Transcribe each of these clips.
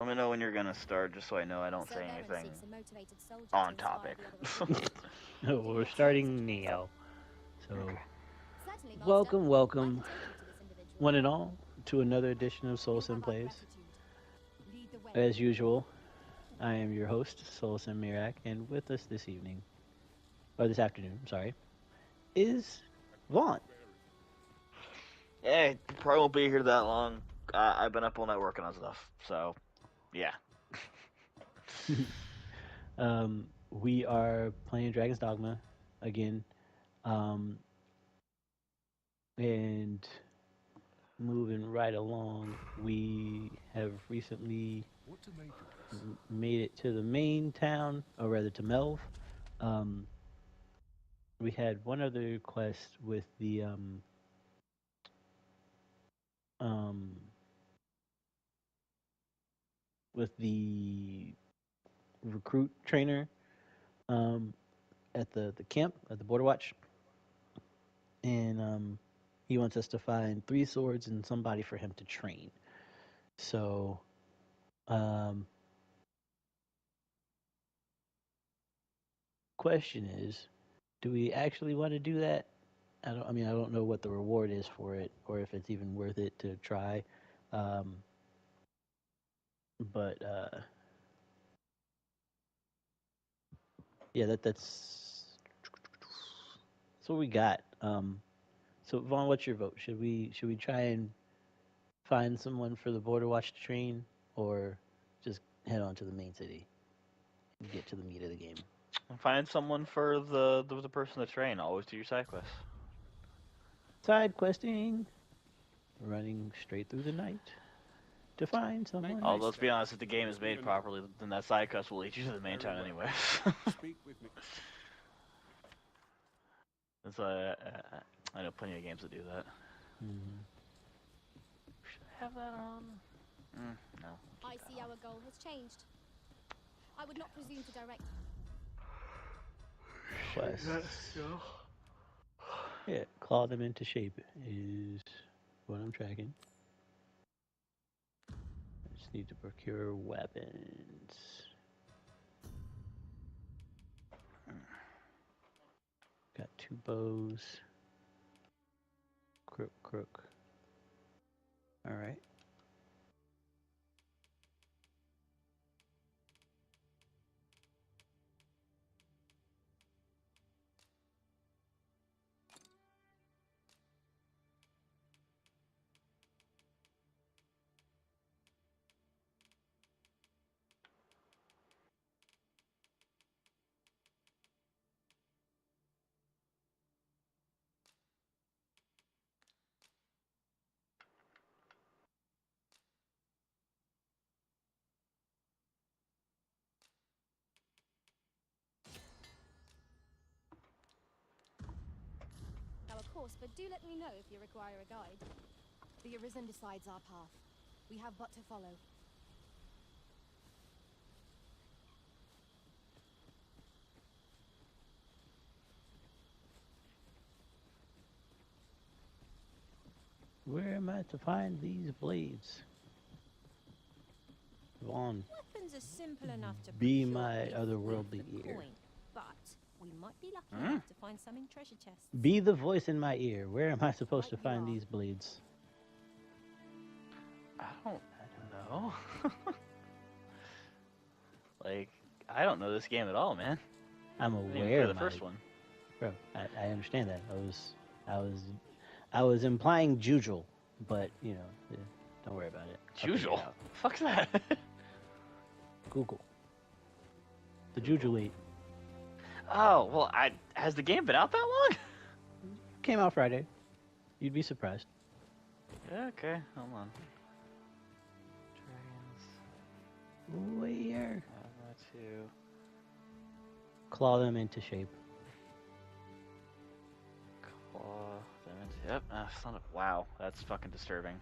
Let me know when you're gonna start, just so I know I don't say anything on topic. Oh, we're starting now. So, welcome, one and all, to another edition of SoulSym Plays. As usual, I am your host, SoulSym Mirak, and with us this evening, or this afternoon, sorry, is Vaughn. Hey, probably won't be here that long. I've been up all night working on stuff, so yeah. We are playing Dragon's Dogma again, um, and moving right along. We have recently made it to the main town, or rather to Melv. Um, we had one other quest um, with the recruit trainer um, at the camp at the Border Watch, and he wants us to find 3 swords and somebody for him to train. So, um, question is, do we actually want to do that? I don't. I mean, I don't know what the reward is for it, or if it's even worth it to try. Um, but yeah, that's what we got. So Vaughn, what's your vote? Should we try and find someone for the Border Watch to train, or just head on to the main city and get to the meat of the game? Find someone for the person to train. Always do your side quests. Side questing, running straight through the night to find someone. Although let's be honest, if the game is made properly, then that side quest will lead you to the main town anyways. That's why I know plenty of games that do that. Mm-hmm. Should I have that on? No. I see our goal has changed. I would not presume to direct. Quests. Yeah, claw them into shape is what I'm tracking. I just need to procure weapons. Got 2 bows. Crook. All right. Our course, but do let me know if you require a guide. The Arisen decides our path. We have but to follow. Where am I to find these blades? Vaughn, Weapons are simple enough to be procure my if we have otherworldly the ear. coin, but we might be lucky enough to find some in treasure chests. Be the voice in my ear. Where am I supposed to Right you find are. these blades? I don't know. Like, I don't know this game at all, man. I'm I didn't even aware play of the my first one. bro. I understand that. I was implying Jujul, but don't worry about it. I'll figure it Usual. out. Fuck's that? Google the Jujul 8 Oh well, has the game been out that long? came out Friday. You'd be surprised. Yeah, okay, hold on. Dragons. Where? Two. Claw them into shape. Claw damage. Yep. Wow, that's fucking disturbing.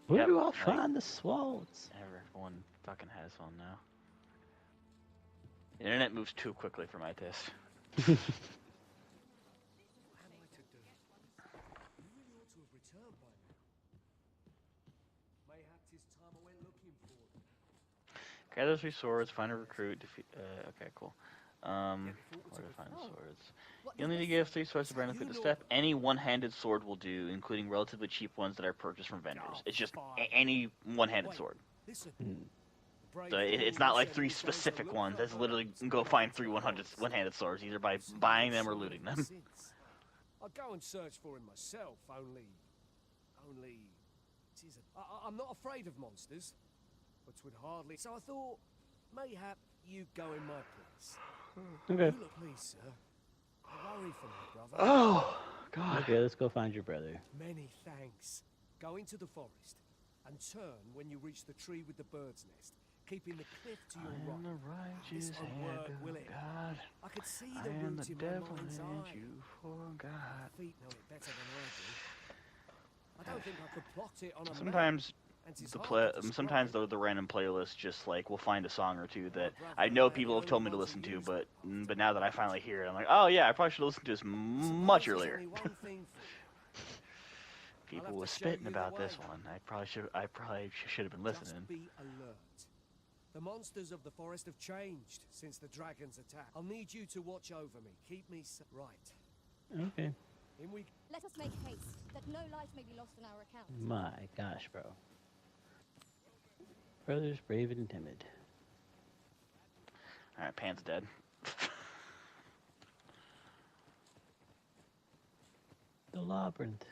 Where Yep, do I like- find the swords? Everyone fucking has one now. The internet moves too quickly for my taste. What am I to do? You really ought to have returned by now. Mayhap Gather 3 swords, find a recruit, defeat. Okay, cool. Where to find the swords? What You'll does need to this give say? 3 swords to burn liquid to step. Any one-handed sword will do, including relatively cheap ones that are purchased from vendors. It's just any one-handed sword. So it's not like 3 specific ones. It's literally go find 3 one-handed swords, either by buying them or looting them. I'd go and search for him myself, only... I'm not afraid of monsters, but 'twould hardly... So I thought, mayhap you go in my place. Okay. You look, please, sir. I worry for my brother. Oh, God. Okay, let's go find your brother. Many thanks. Go into the forest, and turn when you reach the tree with the bird's nest, keeping the cliff to your I am the right. righteous This won't hand work, will of it? God. I could see I the am root the in devil my mind's and eye. you forgot. Feet know it better than I do. I don't think I could plot it on a map. Sometimes And it's the hard to sometimes describe. the random playlist just like will find a song or two that I know people have told me to listen to, but now that I finally hear it, I'm like, oh yeah, I probably should have listened to this much Suppose there's earlier. only one thing for you. People have was to show spitting you the about this way. one. I probably should have been listening. Just be alert. The monsters of the forest have changed since the dragon's attack. I'll need you to watch over me. Keep me right. Okay. In we Let us make haste, that no life may be lost on our account. My gosh, bro. Brothers brave and timid. Alright, Pan's dead. The labyrinth.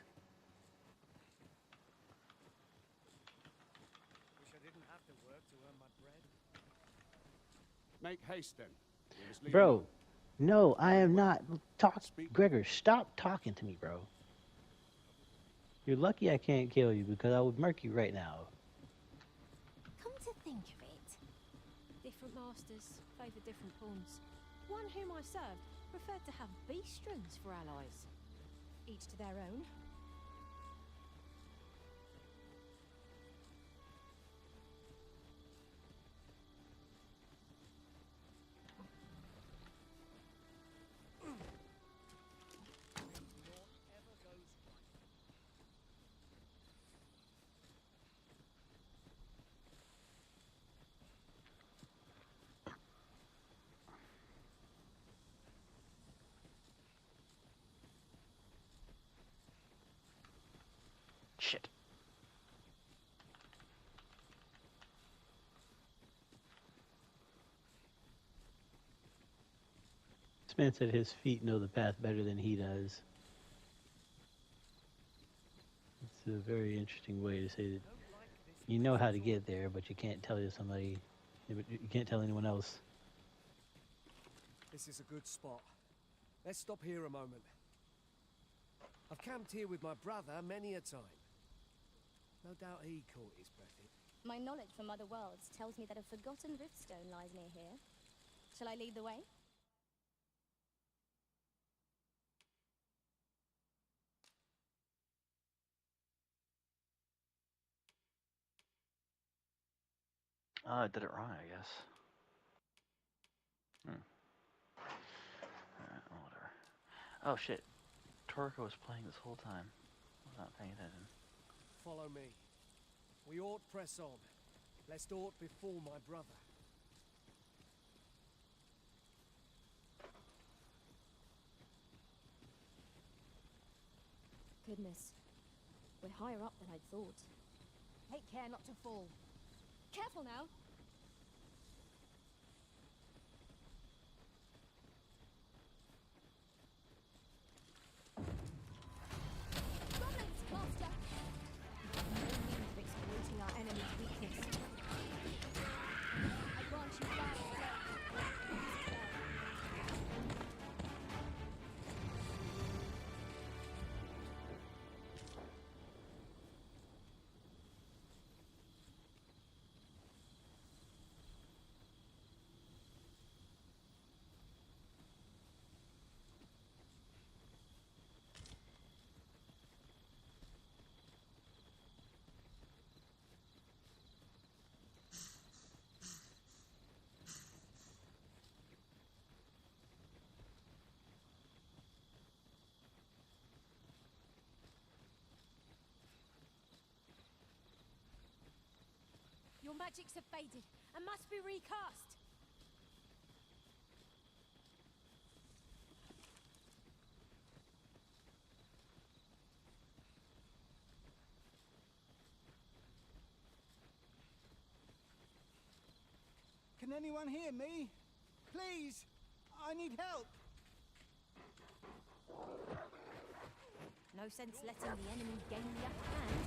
wish I didn't have to work to earn my bread. Make haste then. We must leave Bro, alone. no, I am not. Gregor, stop talking to me, bro. You're lucky I can't kill you because I would murk you right now. Come to think of it, different masters favour different pawns. One whom I served preferred to have beastrons for allies. Each to their own. Shit. This man said his feet know the path better than he does. It's a very interesting way to say that you know how to get there, but you can't tell somebody, you can't tell anyone else. This is a good spot. Let's stop here a moment. I've camped here with my brother many a time. No doubt he caught his breath. My knowledge from other worlds tells me that a forgotten riftstone lies near here. Shall I lead the way? I did it wrong, I guess. Alright, whatever. Oh shit. Torco was playing this whole time. I was not paying attention. Follow me. We ought press on, lest aught befall my brother. Goodness. We're higher up than I'd thought. Take care not to fall. Careful now! Goblins, master! No means of exploiting our enemy's weakness. I grant you fire, sir. Your magics have faded and must be recast. Can anyone hear me? Please! I need help! No sense letting the enemy gain the upper hand.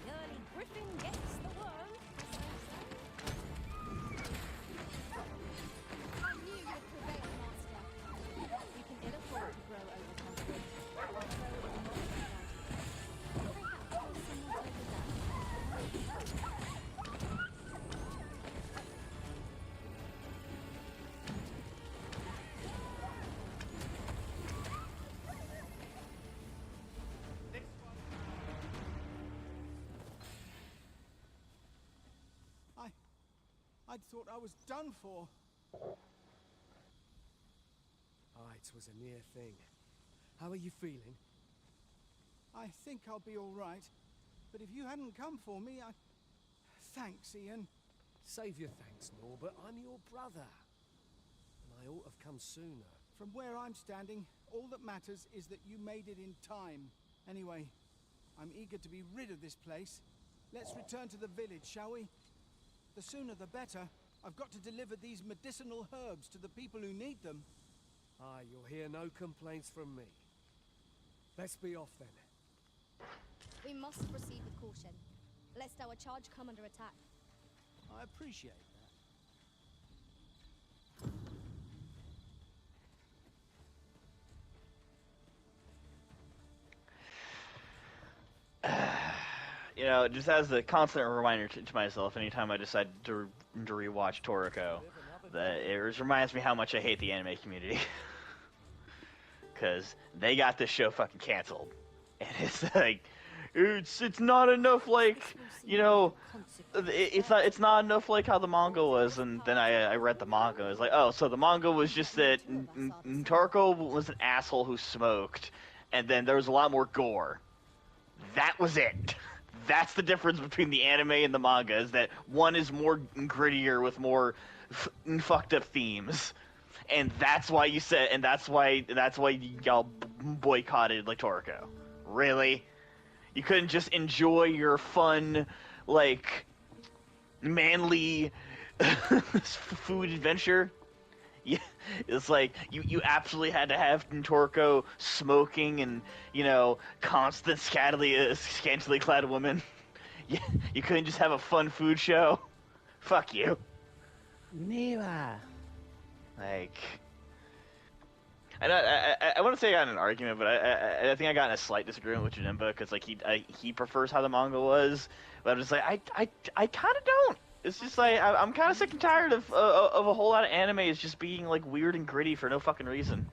The early griffin gets the worm, as they say. I knew you would prevail, Master. You can ill afford to grow overconfident. Although it is not advantage. Perhaps there's somewhat overdone. I'd thought I was done for. It was a near thing. How are you feeling? I think I'll be all right. But if you hadn't come for me, I... Thanks, Ian. Save your thanks, Norbert. I'm your brother. And I ought to have come sooner. From where I'm standing, all that matters is that you made it in time. Anyway, I'm eager to be rid of this place. Let's return to the village, shall we? The sooner the better. I've got to deliver these medicinal herbs to the people who need them. You'll hear no complaints from me. Let's be off then. We must proceed with caution, lest our charge come under attack. I appreciate that. You know, just as a constant reminder to myself, anytime I decide to rewatch Toriko, that it reminds me how much I hate the anime community. Because they got this show fucking canceled. And it's like, it's not enough like, you know, it's not enough like how the manga was. And then I read the manga. It's like, oh, so the manga was just that Toriko was an asshole who smoked. And then there was a lot more gore. That was it. That's the difference between the anime and the manga, is that one is more grittier with more fucked up themes. And that's why you said, and that's why y'all boycotted like Toriko. Really? You couldn't just enjoy your fun, like, manly food adventure? Yeah, it's like you absolutely had to have Toriko smoking and, you know, constant scantily clad women. You couldn't just have a fun food show. Fuck you. Neva. Like, I want to say I got in an argument, but I think I got in a slight disagreement with Janemba, because like he prefers how the manga was, but I'm just like I kind of don't. It's just like I'm kind of sick and tired of a whole lot of animes just being like weird and gritty for no fucking reason.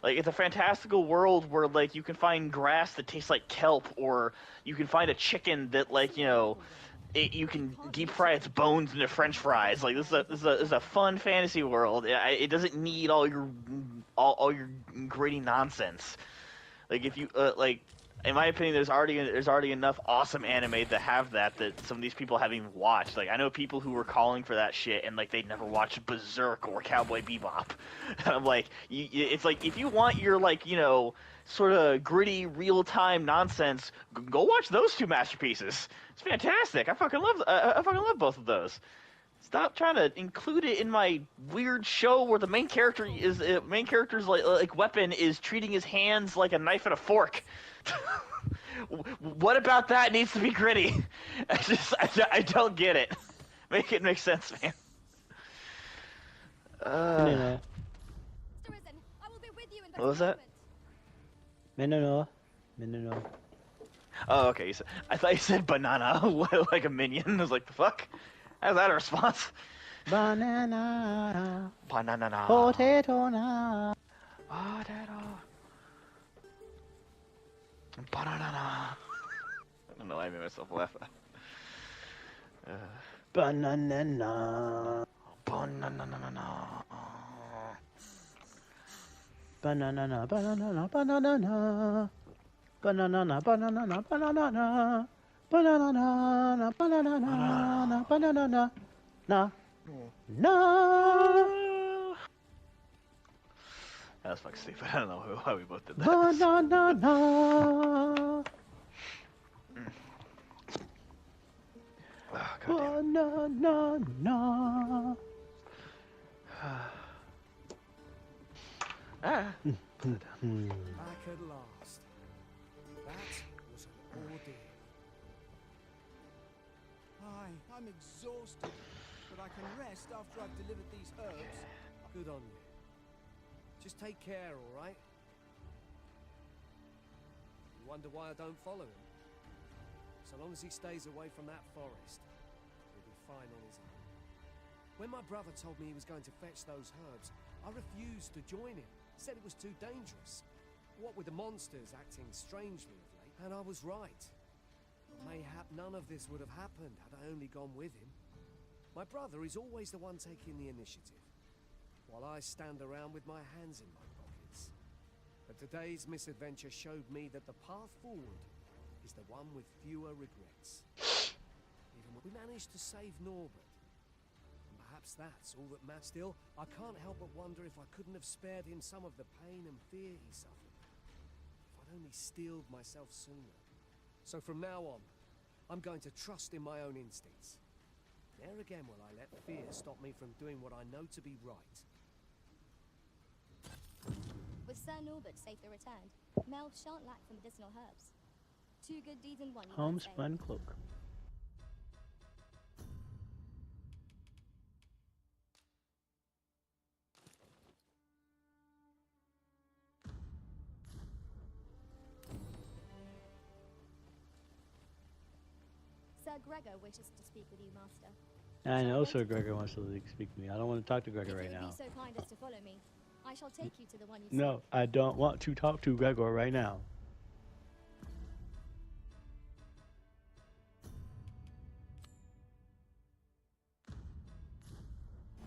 Like, it's a fantastical world where like you can find grass that tastes like kelp, or you can find a chicken that, like, you know, you can deep fry its bones into French fries. Like, this is a fun fantasy world. It doesn't need all your gritty nonsense. Like, if you like, in my opinion, there's already enough awesome anime to have that some of these people haven't even watched. Like, I know people who were calling for that shit and like they'd never watched Berserk or Cowboy Bebop. And I'm like, it's like, if you want your, like, you know, sort of gritty real-time nonsense, go watch those two masterpieces. It's fantastic. I fucking love both of those. Stop trying to include it in my weird show where the main character's like weapon is treating his hands like a knife and a fork. What about that needs to be gritty? I don't get it. Make it make sense, man. What was that? No. Oh, okay. I thought you said banana, like a minion. I was like, the fuck? How's that a response? Banana. Banana. Potato na. Potato. Banana. I don't know why I made myself laugh. Banana. Banana. Banana. Banana. Banana. Banana. Banana. Banana. Ba-na-na-na, ba-na-na-na, ba-na-na-na, na, na. That was fucking stupid. I don't know why we both did that. Ba-na-na-na. Oh, God damn Ba-na-na-na. it. Back at last. That was an ordeal. I'm exhausted, but I can rest after I've delivered these herbs. Good on you. Just take care, all right? You wonder why I don't follow him? So long as he stays away from that forest, he'll be fine on his own. When my brother told me he was going to fetch those herbs, I refused to join him. Said it was too dangerous. What with the monsters acting strangely of late, and I was right. Mayhap none of this would have happened had I only gone with him. My brother is always the one taking the initiative, while I stand around with my hands in my pockets. But today's misadventure showed me that the path forward is the one with fewer regrets. Even when we managed to save Norbert, and perhaps that's all that matters. Still, I can't help but wonder if I couldn't have spared him some of the pain and fear he suffered. If I'd only steeled myself sooner. So from now on, I'm going to trust in my own instincts. Ne'er again will I let fear stop me from doing what I know to be right. With Sir Norbert safely returned, Mel shan't lack for medicinal herbs. Two good deeds in one, you might say. Homespun cloak. Sir Gregor wishes to speak with you, Master. I know Sir Gregor wants to speak to me. I don't want to talk to Gregor right If you now. would be so kind as to follow me, I shall take you to the one you No, seek. I don't want to talk to Gregor right now.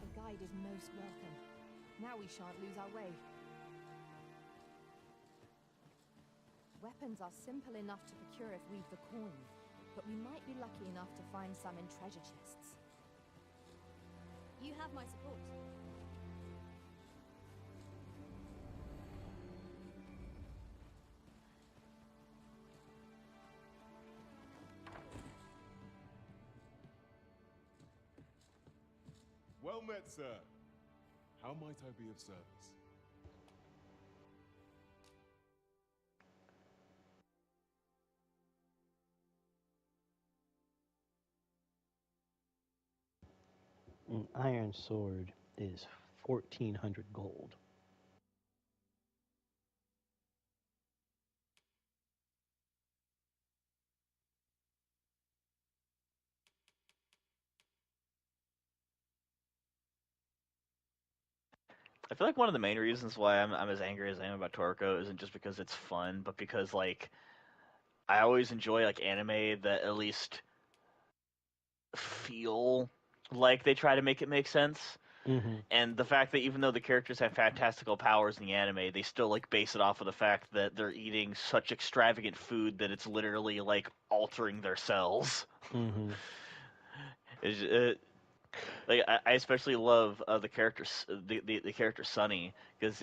The guide is most welcome. Now we shan't lose our way. Weapons are simple enough to procure if we've the coin, but we might be lucky enough to find some in treasure chests. You have my support. Well met, sir. How might I be of service? An iron sword is 1,400 gold. I feel like one of the main reasons why I'm as angry as I am about Toriko isn't just because it's fun, but because like I always enjoy like anime that at least feel like they try to make it make sense. Mm-hmm. And the fact that even though the characters have fantastical powers in the anime, they still like base it off of the fact that they're eating such extravagant food that it's literally like altering their cells. Mm-hmm. Like I especially love the character the character Sunny because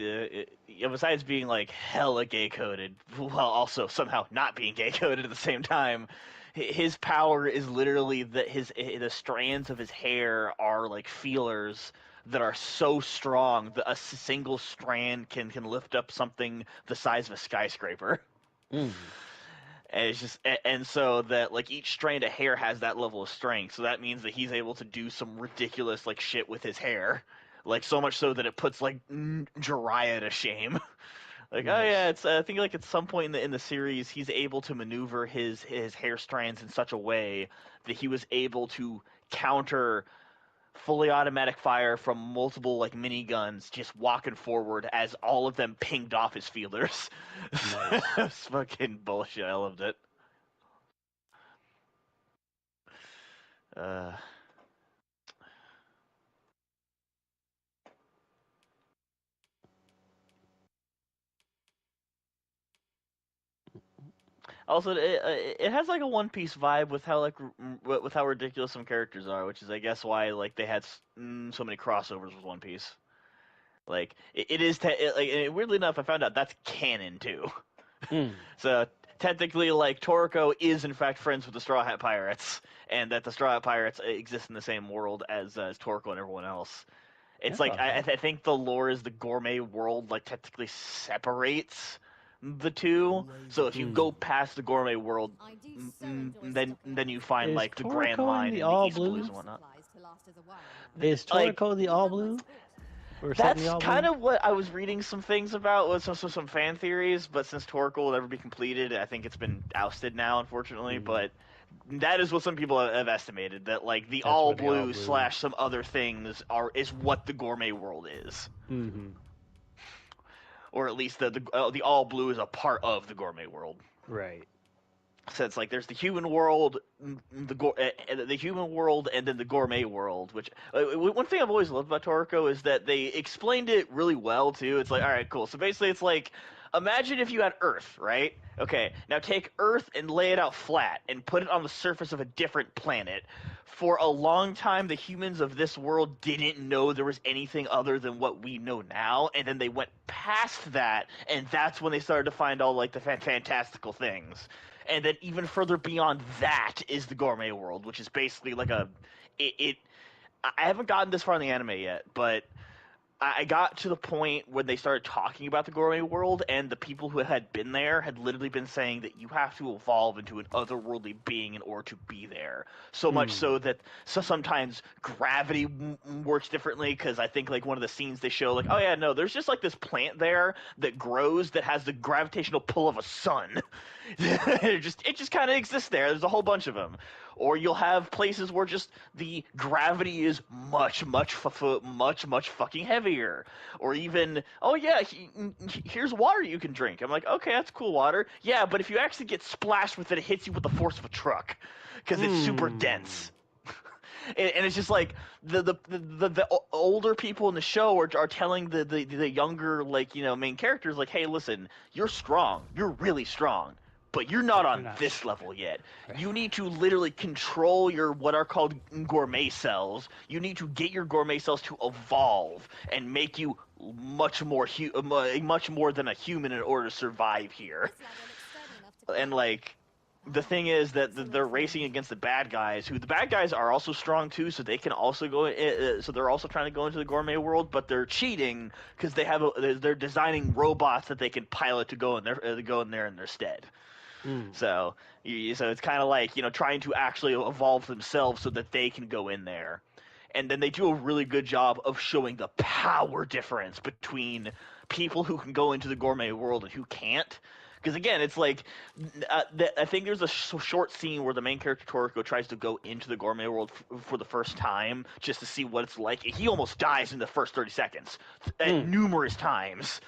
besides being like hella gay coded while also somehow not being gay coded at the same time, his power is literally that the strands of his hair are like feelers that are so strong that a single strand can lift up something the size of a skyscraper. Mm. And it's just, and so that like each strand of hair has that level of strength. So that means that he's able to do some ridiculous like shit with his hair, like so much so that it puts like Jiraiya to shame. Like, Nice. oh yeah, it's I think like at some point in the series he's able to maneuver his hair strands in such a way that he was able to counter fully automatic fire from multiple like miniguns just walking forward as all of them pinged off his feelers. Nice. It's fucking bullshit. I loved it. Uh, Also, it has like a One Piece vibe with how with how ridiculous some characters are, which is I guess why like they had so many crossovers with One Piece. Like it is weirdly enough, I found out that's canon too. So technically, like Toriko is in fact friends with the Straw Hat Pirates, and that the Straw Hat Pirates exist in the same world as Toriko and everyone else. It's That's like awesome. I think the lore is the gourmet world like technically separates the two. So if you go past the gourmet world, I do so enjoy then you find Is like the Grand Toriko in Line the and the all East Blues blue? and whatnot. supplies to last us a while now. Is Like, Toriko the all blue? Or something That's all kind blue? of what I was reading some things about with some fan theories, but since Toriko will never be completed, I think it's been ousted now, unfortunately. But that is what some people have estimated, that like the That's all what the all blue blue- / some other things is what the gourmet world is, or at least the all blue is a part of the gourmet world. Right. So it's like there's the human world, the human world, and then the gourmet world. Which one thing I've always loved about Toriko is that they explained it really well too. It's like, all right, cool. So basically, it's like, imagine if you had Earth, right? Okay, now take Earth and lay it out flat and put it on the surface of a different planet. For a long time, the humans of this world didn't know there was anything other than what we know now, and then they went past that, and that's when they started to find all like the fantastical things. And then even further beyond that is the gourmet world, which is basically like I haven't gotten this far in the anime yet, but I got to the point when they started talking about the gourmet world, and the people who had been there had literally been saying that you have to evolve into an otherworldly being in order to be there. So much so that sometimes gravity works differently, because I think like one of the scenes they show, like, oh yeah, no, there's just like this plant there that grows that has the gravitational pull of a sun. it just kind of exists there. There's a whole bunch of them. Or you'll have places where just the gravity is much fucking heavier. Or even, oh yeah, here's water you can drink. I'm like, okay, that's cool water. Yeah, but if you actually get splashed with it, it hits you with the force of a truck because it's super dense. And it's just like the older people in the show are telling the younger, like, you know, main characters, like, hey, listen, you're strong, you're really strong, but you're not on this level yet. You need to literally control your what are called gourmet cells. You need to get your gourmet cells to evolve and make you much more than a human in order to survive here. And like, the thing is that they're racing against the bad guys, who the bad guys are also strong too, so they can also go. So they're also trying to go into the gourmet world, but they're cheating because they're designing robots that they can pilot to go in there in their stead. So it's kind of like, you know, trying to actually evolve themselves so that they can go in there. And then they do a really good job of showing the power difference between people who can go into the gourmet world and who can't. Because again, it's like, I think there's a short scene where the main character Toriko tries to go into the gourmet world for the first time just to see what it's like. He almost dies in the first 30 seconds numerous times.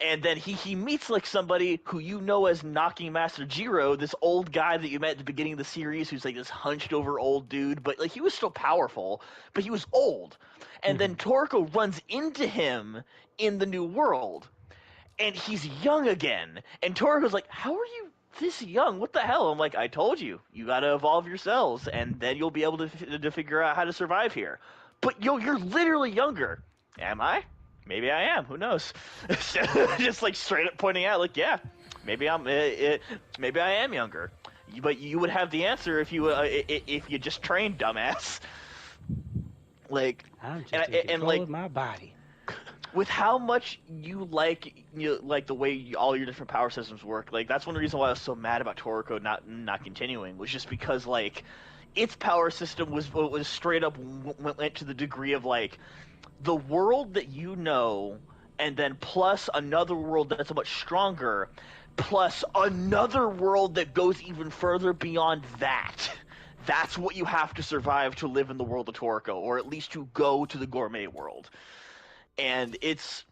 And then he meets like somebody who you know as Knocking Master Jiro, this old guy that you met at the beginning of the series, who's like this hunched over old dude, but like he was still powerful, but he was old. And then Toriko runs into him in the new world, and he's young again. And Toriko's like, how are you this young? What the hell? I'm like, I told you, you gotta evolve yourselves, and then you'll be able to figure out how to survive here. But you're literally younger. Am I? Maybe I am. Who knows? Just like straight up pointing out, like, yeah, maybe maybe I am younger. But you would have the answer if you just trained, dumbass. Like, I'm just in control like, of my body. With how much you like the way all your different power systems work, like that's one of the reasons why I was so mad about Toriko not continuing, was just because like its power system was straight up went to the degree of like the world that you know, and then plus another world that's much stronger, plus another world that goes even further beyond that. That's what you have to survive to live in the world of Toriko, or at least to go to the gourmet world. And it's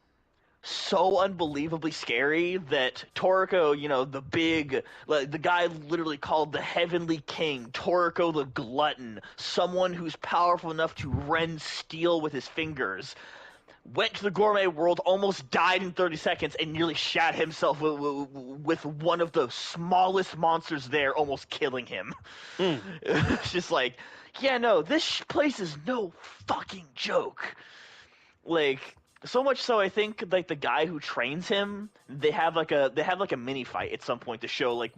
so unbelievably scary that Toriko, you know, the guy literally called the Heavenly King, Toriko the Glutton, someone who's powerful enough to rend steel with his fingers, went to the gourmet world, almost died in 30 seconds, and nearly shat himself with one of the smallest monsters there, almost killing him. It's just like, yeah, no, this place is no fucking joke. Like, so much so, I think like the guy who trains him, they have like a mini fight at some point to show like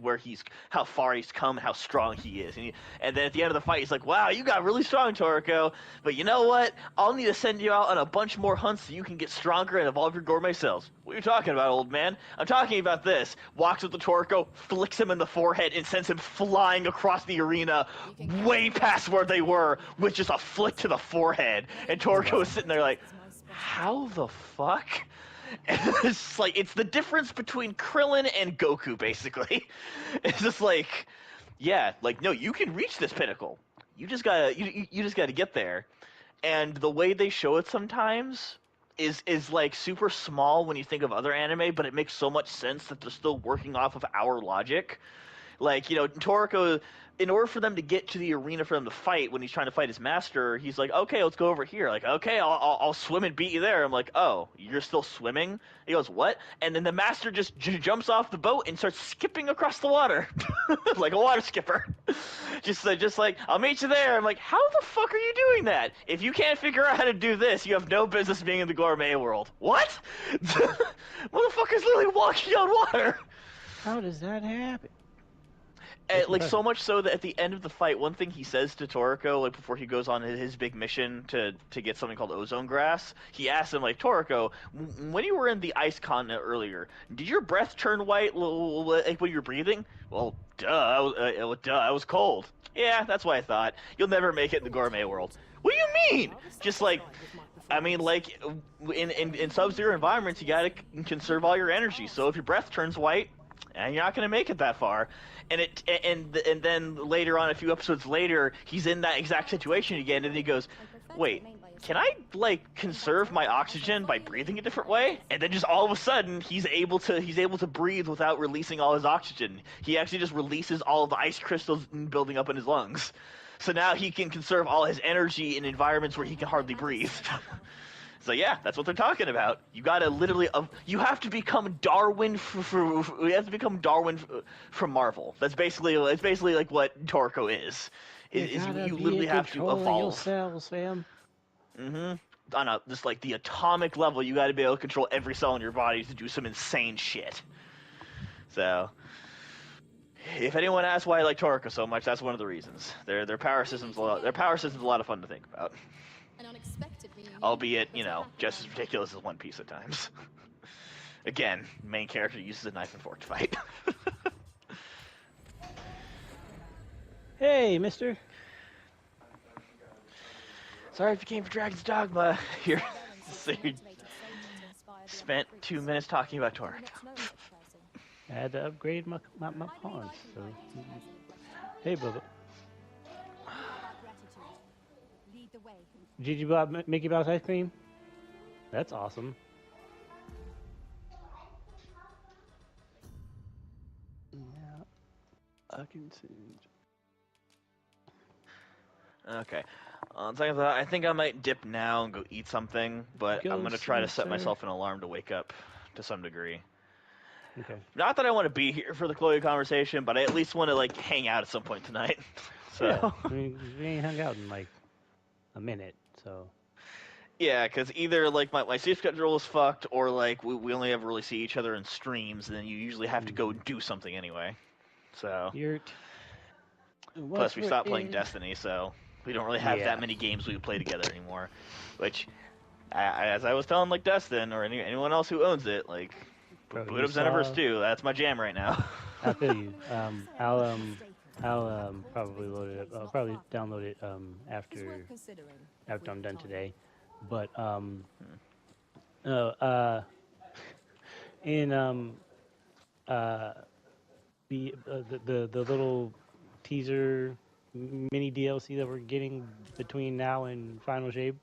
how far he's come, how strong he is, and then at the end of the fight, he's like, "Wow, you got really strong, Toriko. But you know what? I'll need to send you out on a bunch more hunts so you can get stronger and evolve your gourmet cells." What are you talking about, old man? I'm talking about this. Walks up to Toriko, flicks him in the forehead, and sends him flying across the arena, way past where they were, with just a flick to the forehead. And Toriko is sitting there like, how the fuck? It's like, it's the difference between Krillin and Goku, basically. It's just like, yeah, like, no, you can reach this pinnacle. You just gotta get there. And the way they show it sometimes is like super small when you think of other anime, but it makes so much sense that they're still working off of our logic. Like, Toriko, in order for them to get to the arena for them to fight, when he's trying to fight his master, he's like, okay, let's go over here. Like, okay, I'll swim and beat you there. I'm like, oh, you're still swimming? He goes, what? And then the master just jumps off the boat and starts skipping across the water. Like a water skipper. Just like, I'll meet you there. I'm like, how the fuck are you doing that? If you can't figure out how to do this, you have no business being in the gourmet world. What? Motherfucker's literally walking on water. How does that happen? Like, so much so that at the end of the fight, one thing he says to Toriko, like, before he goes on his big mission to get something called ozone grass, he asks him, like, Toriko, when you were in the ice continent earlier, did your breath turn white like when you were breathing? Well, duh, I was cold. Yeah, that's what I thought. You'll never make it in the gourmet world. What do you mean? Just like, I mean, like, in Sub-Zero environments, you gotta conserve all your energy, so if your breath turns white, and you're not going to make it that far. And then later on, a few episodes later, he's in that exact situation again, and he goes, wait, can I, like, conserve my oxygen by breathing a different way? And then just all of a sudden, he's able to breathe without releasing all his oxygen. He actually just releases all of the ice crystals building up in his lungs. So now he can conserve all his energy in environments where he can hardly breathe. So yeah, that's what they're talking about. You gotta literally, you have to become Darwin you have to become Darwin from Marvel. That's basically like what Toriko is. You literally have to evolve. Yourselves, fam. On just like the atomic level, you gotta be able to control every cell in your body to do some insane shit. So, if anyone asks why I like Toriko so much, that's one of the reasons. Their power system's a lot of fun to think about. An unexpected reunion. Albeit, just as ridiculous as One Piece at times. Again, main character uses a knife and fork to fight. Hey, mister. Sorry if you came for Dragon's Dogma. Here, so you spent 2 minutes talking about Toriko. I had to upgrade my pawns. So. Hey, Bubba. Did you buy Mickey Mouse ice cream? That's awesome. Yeah, I can see. Okay. I think I might dip now and go eat something, but I'm gonna try to set myself an alarm to wake up to some degree. Okay. Not that I want to be here for the Chloe conversation, but I at least want to like hang out at some point tonight. So. Yeah, I mean, we ain't hung out in like a minute, so. Yeah, because either like my sleep schedule is fucked, or like we only ever really see each other in streams, and then you usually have to go do something anyway. So. Plus, we stopped playing Destiny, so we don't really have that many games we play together anymore. Which, as I was telling like Destin or anyone else who owns it, like boot up Xenoverse 2, that's my jam right now. I feel you. I'll probably load it up. I'll probably download it after I'm done today. But in the little teaser mini DLC that we're getting between now and Final Shape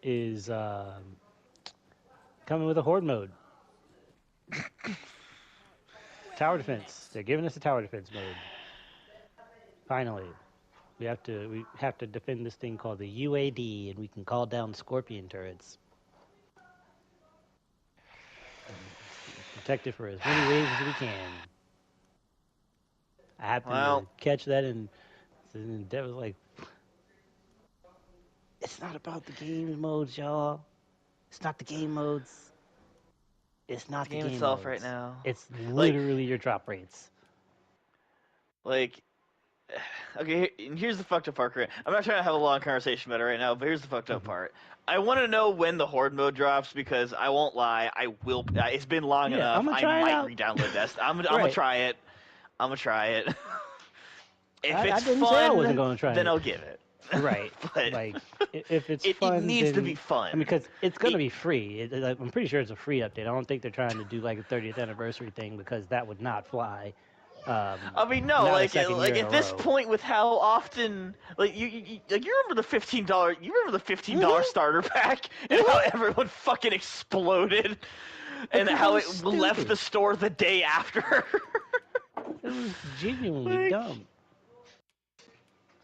is coming with a horde mode. Tower defense. They're giving us a tower defense mode. Finally. We have to defend this thing called the UAD, and we can call down Scorpion turrets. Protect it for as many waves as we can. I happened to catch that, and Dev was like, "It's not about the game modes, y'all. It's not the game modes. It's not the game itself modes. right now. It's literally your drop rates." Like, okay, and here's the fucked up part. I'm not trying to have a long conversation about it right now, but here's the fucked up part. I want to know when the Horde mode drops, because I won't lie, I will. It's been long enough. I might re-download Destiny. I'm gonna try it. I'm gonna try it. If it's fun, then I'll give it. Right. But like, if it's fun, it needs to be fun. I mean, because it's gonna be free. I'm pretty sure it's a free update. I don't think they're trying to do like a 30th anniversary thing, because that would not fly. I mean, no, like at this point, with how often, like you remember the $15, starter pack, and how everyone fucking exploded, and how it left the store the day after. It was genuinely dumb.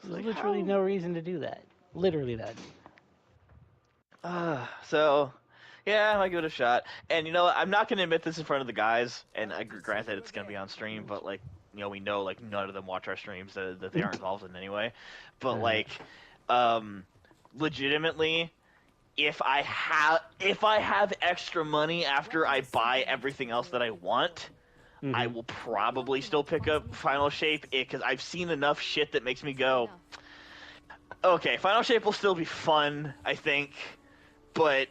There's literally no reason to do that. Literally that. So, yeah, I might give it a shot. And you know, I'm not gonna admit this in front of the guys. And granted, it's gonna be on stream, but like, you know, we know like none of them watch our streams that they aren't involved in anyway. But like, legitimately, if I have extra money after I buy everything else that I want, I will probably still pick up Final Shape, because I've seen enough shit that makes me go, okay, Final Shape will still be fun, I think, but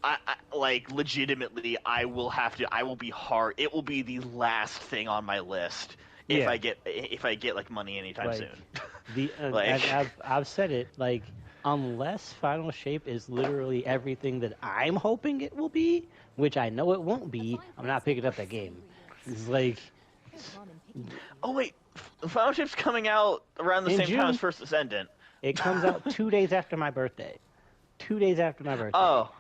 I like, legitimately, I will be hard. It will be the last thing on my list if I get like money anytime soon. I've said it, like, unless Final Shape is literally everything that I'm hoping it will be, which I know it won't be, I'm not picking up that game. It's like, oh wait, Final Shape's coming out around the same time as First Ascendant. It comes out 2 days after my birthday. 2 days after my birthday. Oh.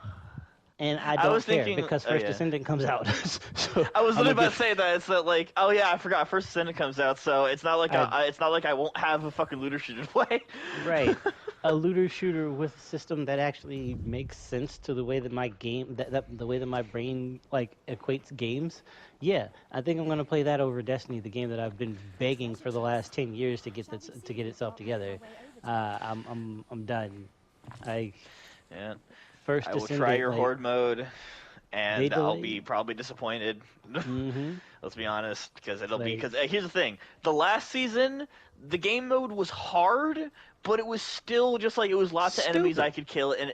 And I don't care, because First Ascendant comes out. So I was literally about to say that. It's that, like, oh yeah, I forgot First Ascendant comes out, so it's not like I won't have a fucking looter shooter to play. Right. A looter shooter with a system that actually makes sense to the way that my game, the way that my brain like equates games. Yeah, I think I'm gonna play that over Destiny, the game that I've been begging for the last 10 years to get itself together. I'm done. First I will try your Horde mode, and I'll be probably disappointed. Let's be honest, because here's the thing: the last season, the game mode was hard, but it was still just like, it was lots of enemies I could kill, and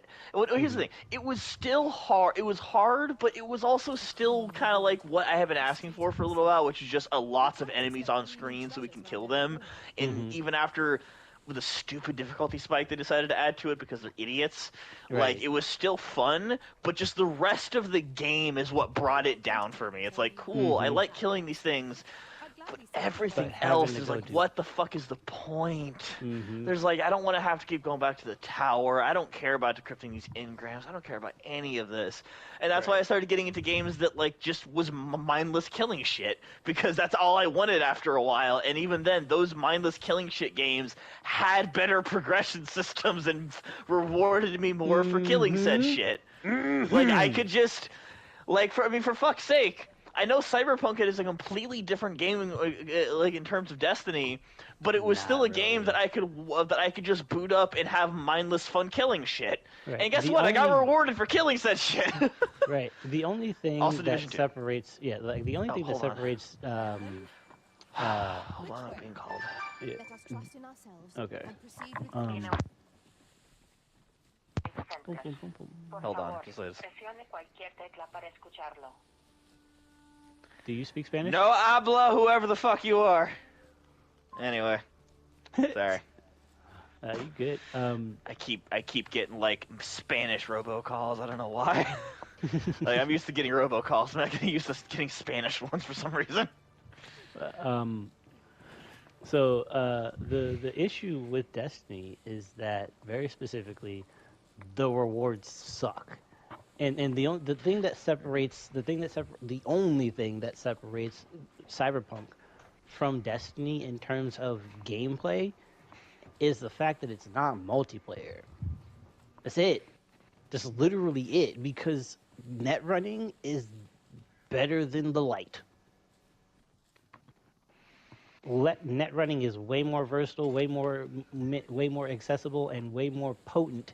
here's the thing: it was still hard. It was hard, but it was also still kind of like what I have been asking for a little while, which is just lots of enemies on screen so we can kill them, and even after. With a stupid difficulty spike they decided to add to it because they're idiots. Right. Like, it was still fun, but just the rest of the game is what brought it down for me. It's like, cool, I like killing these things, but everything else is like, what the fuck is the point? There's like, I don't want to have to keep going back to the tower. I don't care about decrypting these engrams. I don't care about any of this. And that's why I started getting into games that like just was mindless killing shit, because that's all I wanted after a while. And even then, those mindless killing shit games had better progression systems and rewarded me more for killing said shit. Like, I could just, like, for fuck's sake, I know Cyberpunk is a completely different game, like in terms of Destiny, but it was still a game that I could just boot up and have mindless fun killing shit. Right. And guess what? I got rewarded for killing said shit. Right. The only thing that separates, the only thing that separates. Hold on, I'm being called. Let us trust in ourselves Okay. and proceed with Hold on, just Liz. Do you speak Spanish? No habla, whoever the fuck you are. Anyway, sorry. You good? I keep getting like Spanish robocalls. I don't know why. Like, I'm used to getting robocalls. I'm not getting used to getting Spanish ones for some reason. So the issue with Destiny is that, very specifically, the rewards suck. And the only thing that separates Cyberpunk from Destiny in terms of gameplay is the fact that it's not multiplayer. That's it. That's literally it, because net running is better than the light. Net running is way more versatile, way more accessible, and way more potent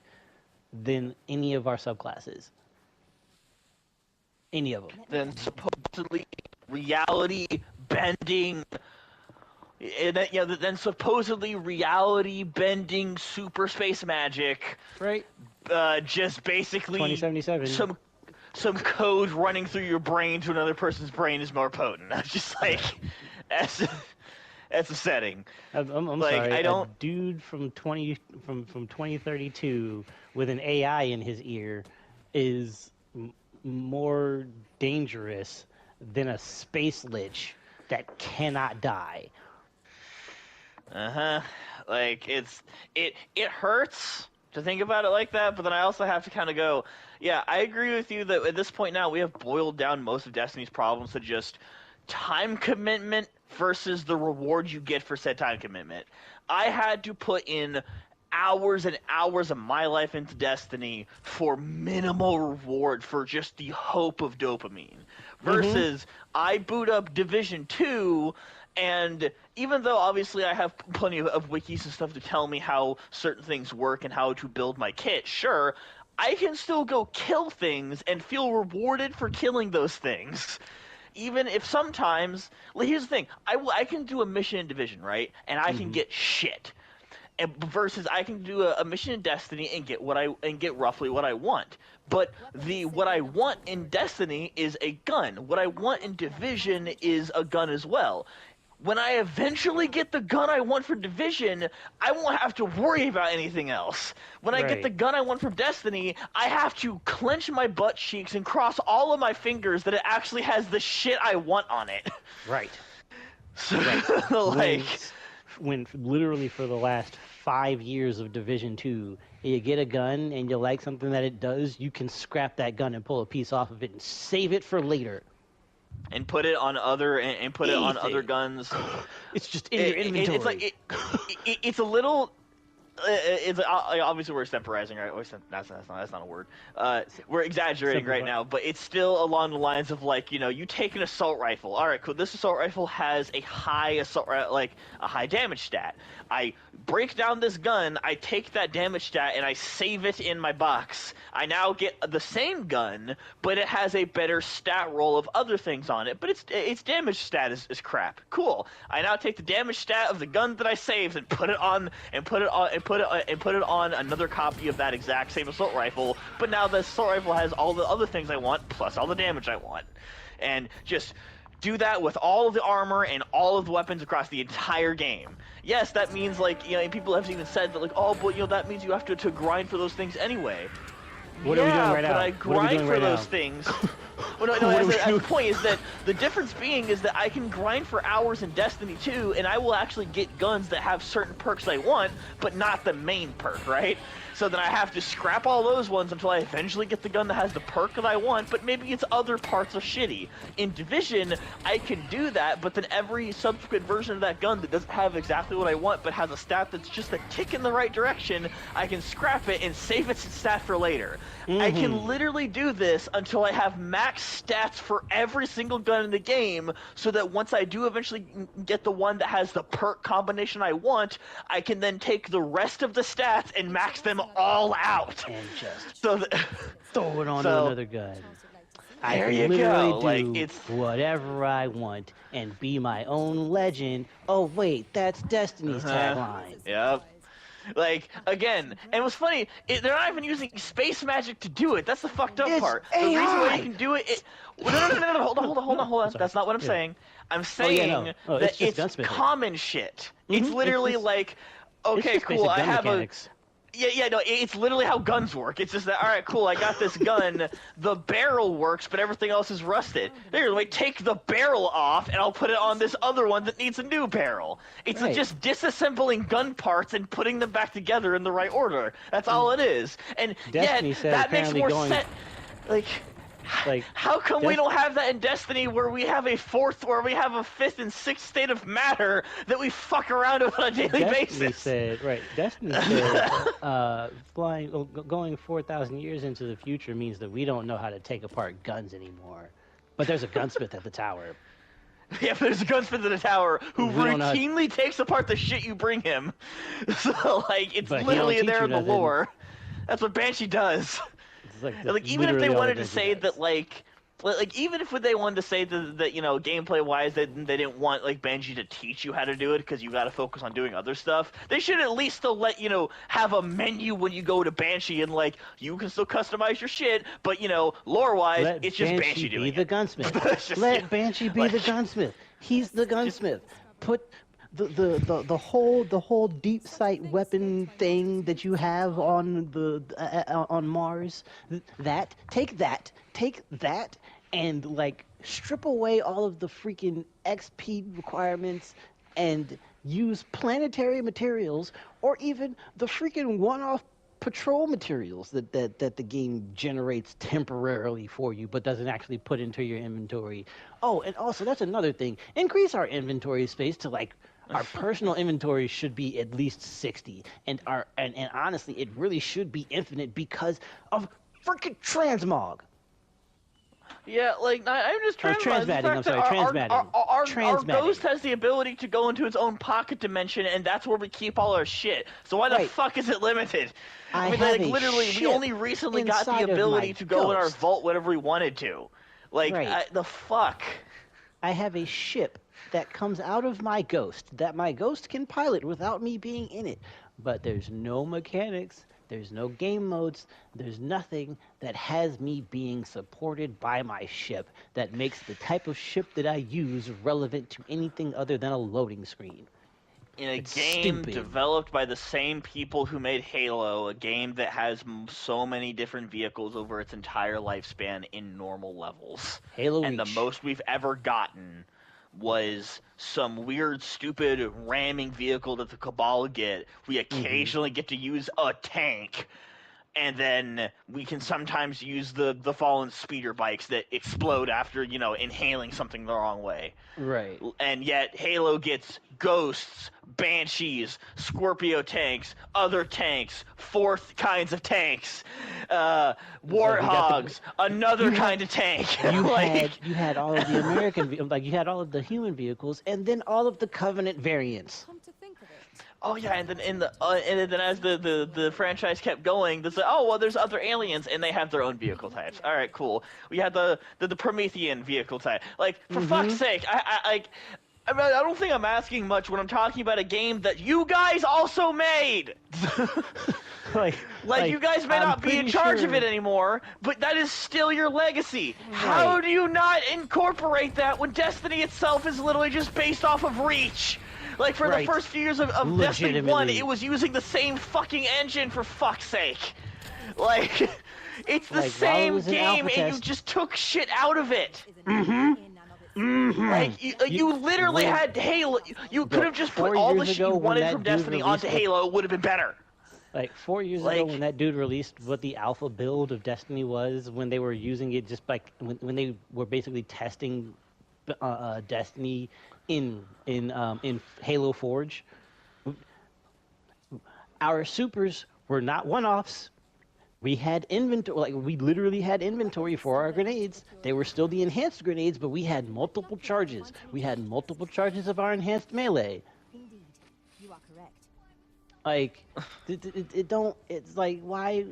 than any of our subclasses. Any of them. Then supposedly reality bending. Then supposedly reality bending super space magic. Right. Just basically 2077. Some code running through your brain to another person's brain is more potent. I'm just like, that's a setting. I'm like, sorry. I don't. A dude from 2032 with an AI in his ear is more dangerous than a space lich that cannot die. Like it hurts to think about it like that, but then I also have to kind of go, yeah, I agree with you that at this point now we have boiled down most of Destiny's problems to just time commitment versus the reward you get for said time commitment. I had to put in hours and hours of my life into Destiny for minimal reward for just the hope of dopamine. Versus I boot up Division 2, and even though obviously I have plenty of wikis and stuff to tell me how certain things work and how to build my kit, sure, I can still go kill things and feel rewarded for killing those things. Even if sometimes, here's the thing, I can do a mission in Division, right, and I can get shit. Versus I can do a mission in Destiny and get roughly what I want. But what I want in Destiny is a gun. What I want in Division is a gun as well. When I eventually get the gun I want for Division, I won't have to worry about anything else. When I get the gun I want from Destiny, I have to clench my butt cheeks and cross all of my fingers that it actually has the shit I want on it. Right. So, like... When literally for the last 5 years of Division 2, you get a gun and you like something that it does, you can scrap that gun and pull a piece off of it and save it for later. And put it on other it on other guns. It's just in your inventory. It's like it's a little. It's obviously we're extemporizing, right? That's not a word. We're exaggerating right now, but it's still along the lines of like, you take an assault rifle. All right, cool. This assault rifle has a high high damage stat. I break down this gun, I take that damage stat, and I save it in my box. I now get the same gun, but it has a better stat roll of other things on it. But its damage stat is crap. Cool. I now take the damage stat of the gun that I saved and put it on another copy of that exact same assault rifle. But now the assault rifle has all the other things I want plus all the damage I want, and just do that with all of the armor and all of the weapons across the entire game. Yes, that means people have even said that but that means you have to grind for those things anyway. What are we doing right now? But I grind for those things. Well, the point is that the difference being is that I can grind for hours in Destiny 2, and I will actually get guns that have certain perks I want, but not the main perk, right? So then I have to scrap all those ones until I eventually get the gun that has the perk that I want, but maybe its other parts are shitty. In Division, I can do that, but then every subsequent version of that gun that doesn't have exactly what I want, but has a stat that's just a tick in the right direction, I can scrap it and save its stat for later. I can literally do this until I have max stats for every single gun in the game, so that once I do eventually get the one that has the perk combination I want, I can then take the rest of the stats and max them all out. And just throw it on another gun. There I you literally go. do whatever I want and be my own legend. Oh wait, that's Destiny's tagline. Yep. Again, and what's funny, they're not even using space magic to do it. That's the fucked up part. AI. The reason why you can do it... No, hold on. That's not what I'm saying. I'm saying that it's common shit. It's literally okay, cool, I have mechanics. It's literally how guns work. It's just that, alright, cool, I got this gun, the barrel works, but everything else is rusted. Here, take the barrel off, and I'll put it on this other one that needs a new barrel. It's just disassembling gun parts and putting them back together in the right order. That's all it is. And Destiny said that makes more sense. Like, how come we don't have that in Destiny, where we have a fifth and sixth state of matter that we fuck around with on a daily basis? Destiny said, going 4,000 years into the future means that we don't know how to take apart guns anymore. But there's a gunsmith at the tower. Yeah, there's a gunsmith in the tower who routinely takes apart the shit you bring him. So, like, it's literally there in the lore. That's what Banshee does. It's like even if they wanted to say that, even if they wanted to say that you know, gameplay-wise, they didn't want, like, Banshee to teach you how to do it because you got to focus on doing other stuff, they should at least still let, you know, have a menu when you go to Banshee and, like, you can still customize your shit, but, you know, lore-wise, it's just Banshee doing it. Let Banshee be the gunsmith. Let Banshee be the gunsmith. He's the gunsmith. Put the whole deep sight weapon thing that you have on on Mars, take that and, like, strip away all of the freaking XP requirements and use planetary materials, or even the freaking one-off patrol materials that the game generates temporarily for you but doesn't actually put into your inventory. Oh, and also, that's another thing. Increase our inventory space to, like, our personal inventory should be at least 60, and honestly, it really should be infinite because of freaking transmog. Yeah, like, I'm just transmatting. Our ghost has the ability to go into its own pocket dimension, and that's where we keep all our shit. So why the fuck is it limited? I mean, like, literally, we only recently got the ability to go in our vault whenever we wanted to. Like, the fuck? I have a ship that comes out of my ghost that my ghost can pilot without me being in it. But there's no mechanics, there's no game modes, there's nothing that has me being supported by my ship that makes the type of ship that I use relevant to anything other than a loading screen. In a game developed by the same people who made Halo, a game that has so many different vehicles over its entire lifespan in normal levels. Halo and Reach. The most we've ever gotten was some weird, stupid ramming vehicle that the Cabal get. We occasionally get to use a tank, and then we can sometimes use the fallen speeder bikes that explode after, you know, inhaling something the wrong way. Right. And yet Halo gets ghosts, banshees, Scorpio tanks, other tanks, fourth kinds of tanks, warthogs, another kind of tank. You had all of the American, like, you had all of the human vehicles, and then all of the Covenant variants. Come to think of it. Oh yeah, and then and then as the franchise kept going, there's like, oh well, there's other aliens and they have their own vehicle types. All right, cool. We had the Promethean vehicle type. Like, for fuck's sake, I don't think I'm asking much when I'm talking about a game that you guys also made. like you guys may not be in charge of it anymore, but that is still your legacy. Right. How do you not incorporate that when Destiny itself is literally just based off of Reach? Like, for the first few years of Destiny 1, it was using the same fucking engine, for fuck's sake. Like, it's the same game, and you just took shit out of it. Like, you literally had Halo. You could have just put all the shit you wanted from Destiny onto Halo. It would have been better. Like, 4 years ago, when that dude released what the alpha build of Destiny was, when they were using it just like, when they were basically testing Destiny in Halo Forge, our supers were not one-offs. We had inventory, like, we literally had inventory for our grenades. They were still the enhanced grenades, but we had multiple charges. We had multiple charges of our enhanced melee. Indeed, you are correct. Like, it's like, why?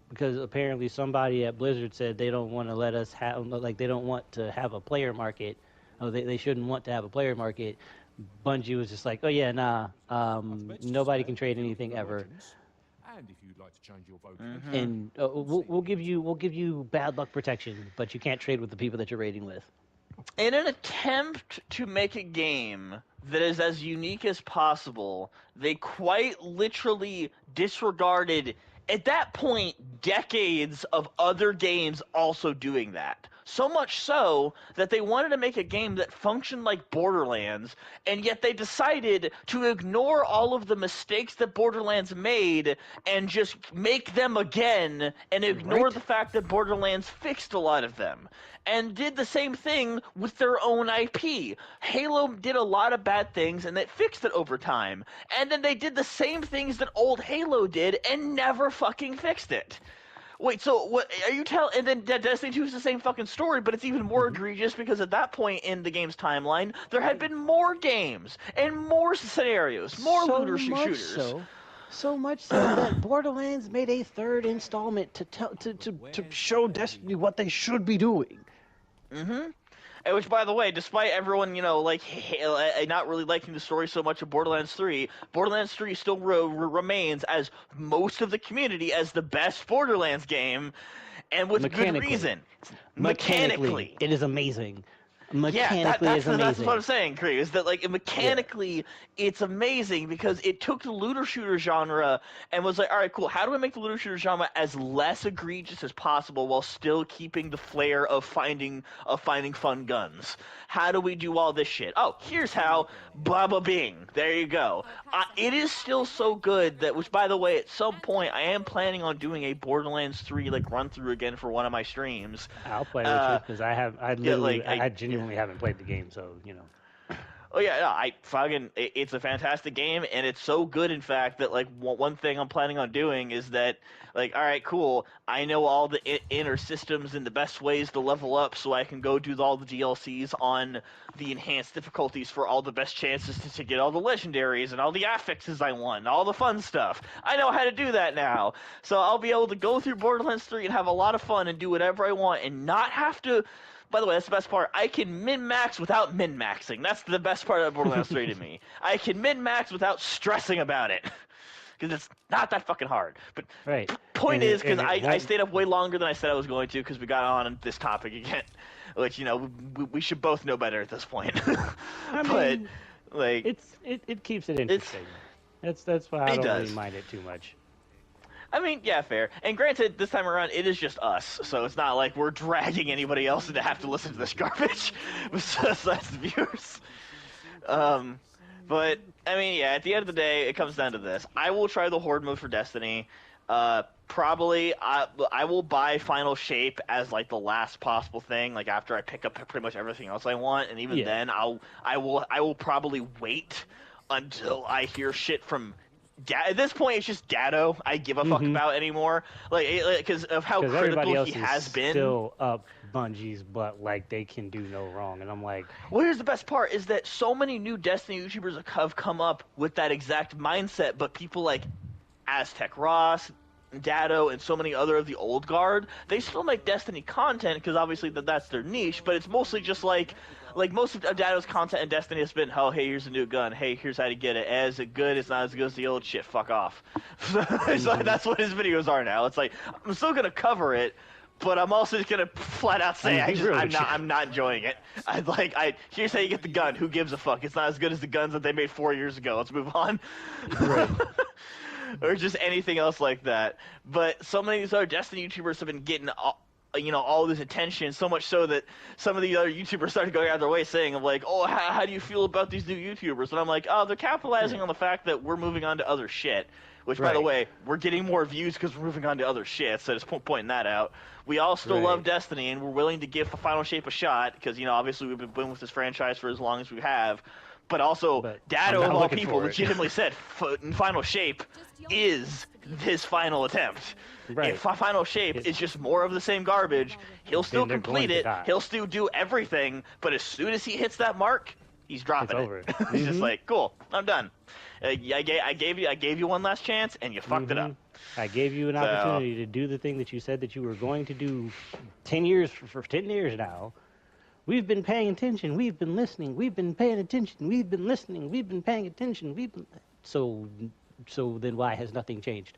Because apparently somebody at Blizzard said they don't want to let us have, like, they don't want to have a player market. Oh, they shouldn't want to have a player market. Bungie was just like, oh yeah, nah, nobody can trade anything ever. And if you'd like to change your vote, and we'll give you bad luck protection, but you can't trade with the people that you're raiding with. In an attempt to make a game that is as unique as possible, they quite literally disregarded, at that point, decades of other games also doing that. So much so that they wanted to make a game that functioned like Borderlands, and yet they decided to ignore all of the mistakes that Borderlands made and just make them again and ignore the fact that Borderlands fixed a lot of them. And did the same thing with their own IP. Halo did a lot of bad things and they fixed it over time. And then they did the same things that old Halo did and never fucking fixed it. Wait, so what are you telling? And then Destiny 2 is the same fucking story, but it's even more egregious because at that point in the game's timeline, there had been more games and more scenarios, more looter shooters. So much so that Borderlands made a third installment to show Destiny what they should be doing. Mm-hmm. And which, by the way, despite everyone, like, not really liking the story so much of Borderlands 3, Borderlands 3 still remains, as most of the community, as the best Borderlands game, and with good reason. Mechanically, it is amazing. Mechanically, it's amazing. That's what I'm saying, Kree, is that, like, mechanically, it's amazing because it took the looter shooter genre and was like, all right, cool, how do we make the looter shooter genre as less egregious as possible while still keeping the flair of finding fun guns? How do we do all this shit? Oh, here's how. Baba Bing. There you go. It is still so good that, which, by the way, at some point, I am planning on doing a Borderlands 3, like, run-through again for one of my streams. I'll play with you, because I genuinely haven't played the game, so, Oh yeah, no, it's a fantastic game, and it's so good, in fact, that, like, one thing I'm planning on doing is that, like, all right, cool, I know all the inner systems and the best ways to level up, so I can go do all the DLCs on the enhanced difficulties for all the best chances to get all the legendaries and all the affixes I want, all the fun stuff. I know how to do that now, so I'll be able to go through Borderlands 3 and have a lot of fun and do whatever I want and not have to. By the way, that's the best part. I can min-max without min-maxing. That's the best part of Borderlands 3 to me. I can min-max without stressing about it. Because it's not that fucking hard. But point is, because I stayed up way longer than I said I was going to because we got on this topic again. Which, we should both know better at this point. But, like... It keeps it interesting. That's why I don't really mind it too much. I mean, yeah, fair. And granted, this time around, it is just us, so it's not like we're dragging anybody else to have to listen to this garbage besides the viewers. But, I mean, yeah, at the end of the day, it comes down to this. I will try the Horde mode for Destiny. Probably, I will buy Final Shape as, like, the last possible thing, like, after I pick up pretty much everything else I want, and even then, I will probably wait until I hear shit from... At this point, it's just Dado I give a fuck about anymore, because of how critical he has been. Still up Bungie's butt, like they can do no wrong, and I'm like, well, here's the best part: is that so many new Destiny YouTubers have come up with that exact mindset, but people like Aztec Ross, Dado, and so many other of the old guard, they still make Destiny content because obviously that's their niche, but it's mostly just like most of Dado's content in Destiny has been, oh, hey, here's a new gun. Hey, here's how to get it. Is it good? It's not as good as the old shit. Fuck off. So that's what his videos are now. It's like, I'm still going to cover it, but I'm also just going to flat out say I'm not enjoying it. Here's how you get the gun. Who gives a fuck? It's not as good as the guns that they made 4 years ago. Let's move on. Right. Or just anything else like that. But so many of these other Destiny YouTubers have been getting all this attention, so much so that some of the other YouTubers started going out of their way saying, like, oh, how do you feel about these new YouTubers? And I'm like, oh, they're capitalizing on the fact that we're moving on to other shit. Which, by the way, we're getting more views because we're moving on to other shit, so just pointing that out. We all still love Destiny, and we're willing to give Final Shape a shot, because, obviously we've been with this franchise for as long as we have. But also, Dado of all people legitimately said Final Shape is his final attempt. Right. If Final Shape is just more of the same garbage, he'll still complete it, he'll still do everything, but as soon as he hits that mark, he's dropping it. He's just like, cool, I'm done. I gave you one last chance, and you fucked it up. I gave you an opportunity to do the thing that you said that you were going to do 10 years for 10 years now. We've been paying attention. We've been listening. We've been paying attention. We've been listening. We've been paying attention. So then why has nothing changed?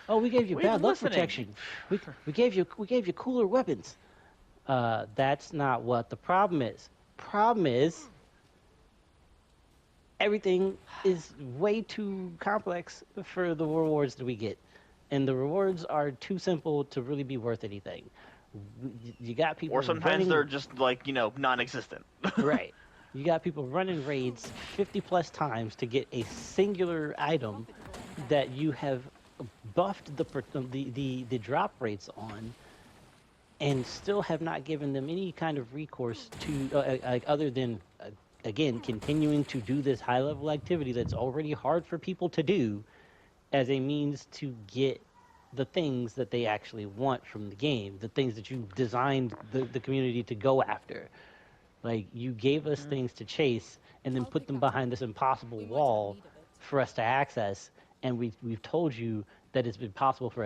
Oh, we gave you bad luck protection. We gave you cooler weapons. That's not what the problem is. Problem is everything is way too complex for the rewards that we get, and the rewards are too simple to really be worth anything. You got people Or sometimes running, they're just like, non-existent. right. You got people running raids 50 plus times to get a singular item that you have buffed the drop rates on, and still have not given them any kind of recourse to like other than again continuing to do this high level activity that's already hard for people to do as a means to get the things that they actually want from the game, the things that you designed the community to go after. Like, you gave us things to chase and then put them behind this impossible wall for us to access, and we've told you that it's been possible for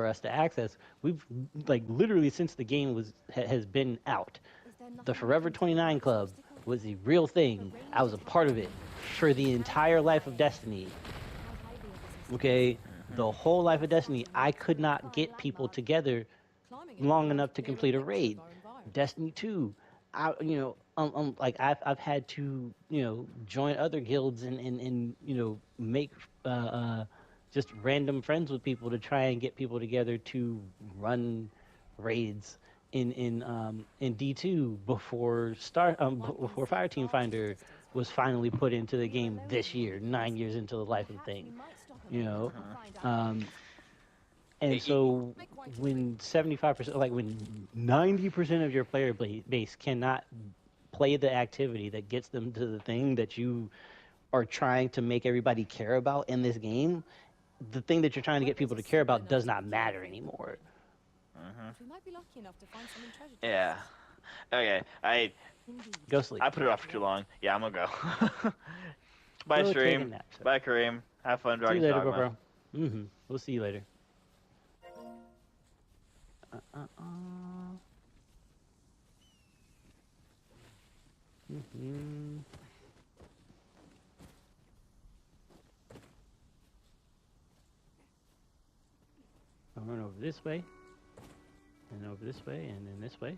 us to access. We've, like, literally since the game has been out, the Forever 29 Club was a real thing. I was a part of it for the entire life of Destiny. Okay? The whole life of Destiny, I could not get people together long enough to complete a raid. Destiny 2, like I've had to, join other guilds and make just random friends with people to try and get people together to run raids in D2 before before Fireteam Finder was finally put into the game this year, 9 years into the life of the thing, and so when 75%, like when 90% of your player base cannot play the activity that gets them to the thing that you are trying to make everybody care about in this game, the thing that you're trying to get people to care about does not matter anymore. We might be lucky enough to find some treasure. Yeah. Okay. Go sleep. I put it off for too long. Yeah, I'm gonna go. Bye, Go take a stream. nap, sir. Bye, Kareem. Have fun See driving you later, Dogma. bro. We'll see you later. I'll run over this way, and over this way, and then this way.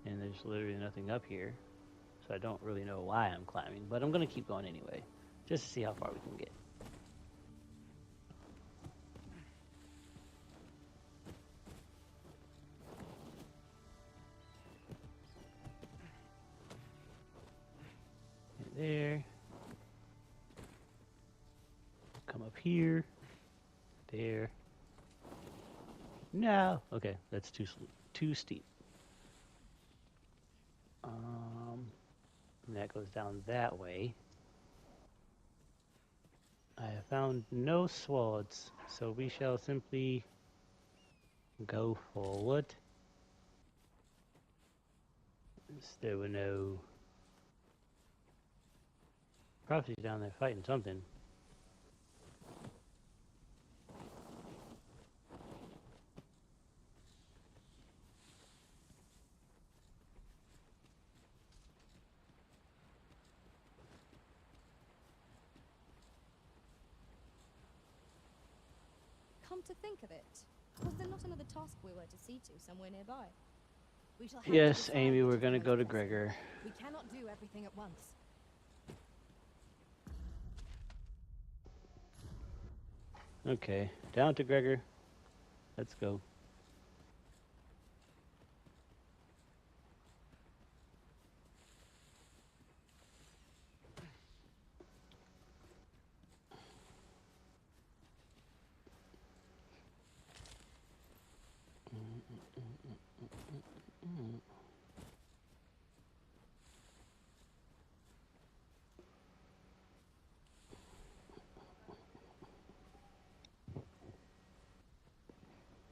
And there's literally nothing up here, so I don't really know why I'm climbing, but I'm gonna keep going anyway, just to see how far we can get. There. Come up here. There. No. Okay, that's too steep. And that goes down that way. I have found no swords, so we shall simply go forward. There were no prophecies down there fighting something. Come to think of it, was there not another task we were to see to somewhere nearby? We shall have to Yes, decide Amy, which we're is gonna more go to necessary. Gregor. We cannot do everything at once. Okay, down to Gregor. Let's go.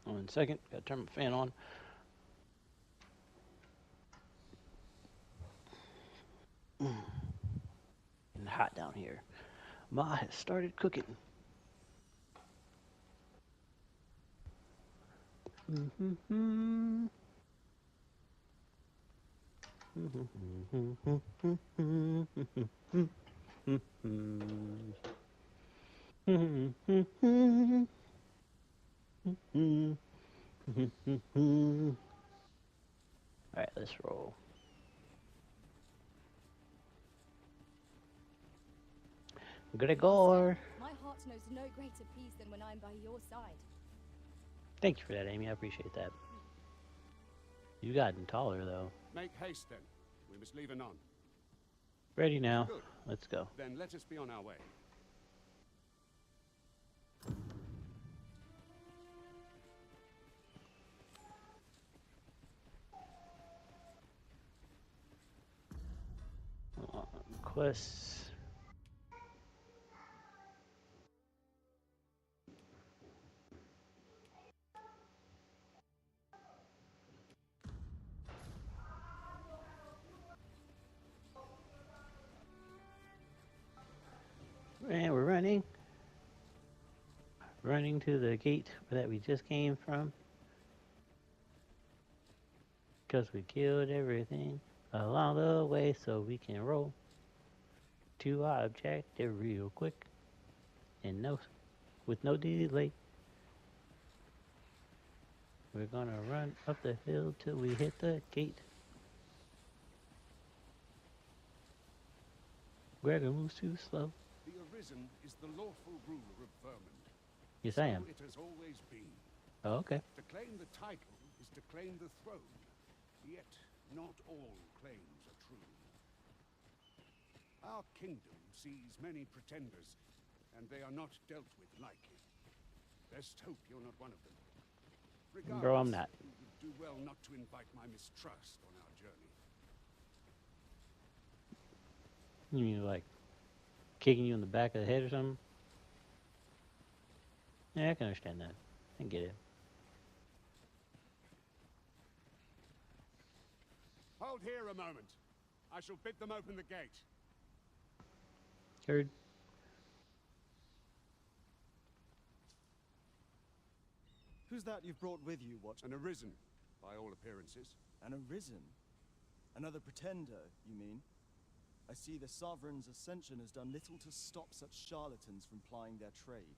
One second, gotta turn my fan on. And hot down here. Ma has started cooking. Alright, let's roll. Gregor. My heart knows no greater peace than when I am by your side. Thank you for that, Amy. I appreciate that. You've gotten taller, though. Make haste, then. We must leave anon. Ready now. Good. Let's go. Then let us be on our way. Quests. And we're running. Running to the gate that we just came from. Because we killed everything along the way so we can roll to our objective real quick. And with no delay. We're gonna run up the hill till we hit the gate. Gregor moves too slow. The Arisen is the lawful ruler of Vermund. Yes, I am. So it has always been. Oh, okay. To claim the title is to claim the throne. Yet, not all claims are true. Our kingdom sees many pretenders, and they are not dealt with lightly. Best hope you're not one of them. Regardless, Bro, I'm not. you would do well not to invite my mistrust on our journey. You mean like kicking you in the back of the head or something? Yeah, I can understand that. I get it. Hold here a moment. I shall bid them open the gate. Heard. Who's that you've brought with you, Watch? An Arisen, by all appearances. An Arisen? Another pretender, you mean? I see the Sovereign's ascension has done little to stop such charlatans from plying their trade.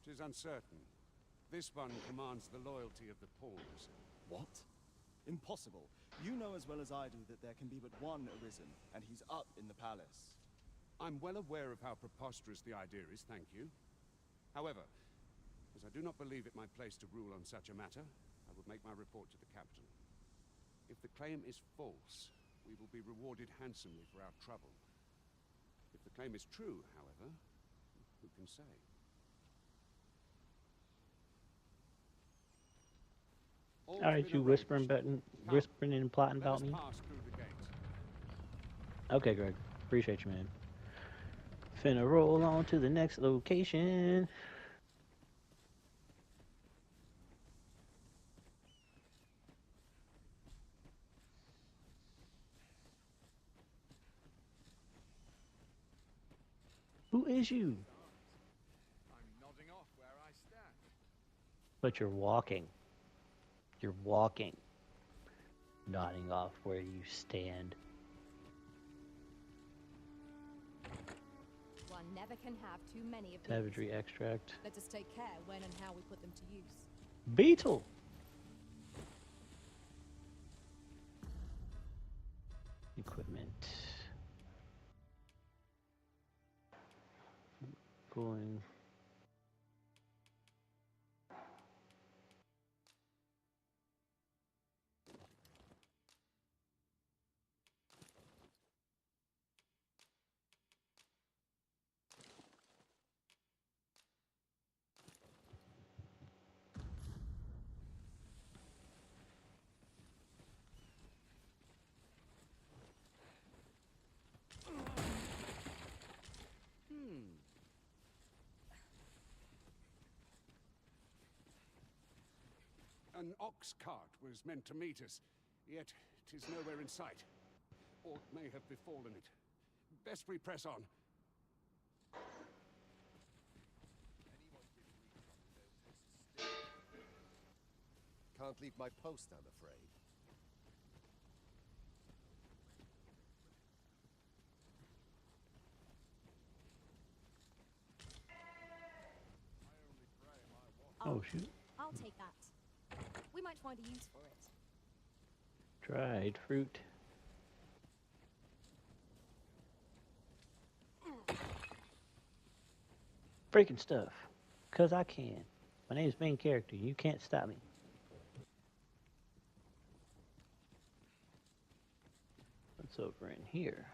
'Tis uncertain. This one commands the loyalty of the pawns. What? Impossible. You know as well as I do that there can be but one Arisen, and he's up in the palace. I'm well aware of how preposterous the idea is, thank you. However, as I do not believe it my place to rule on such a matter, I will make my report to the capital. If the claim is false, we will be rewarded handsomely for our trouble. If the claim is true, however, who can say? Alright, you whispering and plotting about me? Okay, Greg. Appreciate you, man. Finna roll on to the next location. Who is you? I'm nodding off where I stand. But you're walking. You're walking. Nodding off where you stand. One never can have too many of these. Savagery extract. Let us take care when and how we put them to use. Beetle! Equipment. Going. An ox cart was meant to meet us, yet 'tis nowhere in sight. Aught may have befallen it. Best we press on. Can't leave my post, I'm afraid. Oh, shoot. I'll take that. We might find a use for it. Dried fruit. Freaking stuff. 'Cause I can. My name's main character. You can't stop me. What's over in here?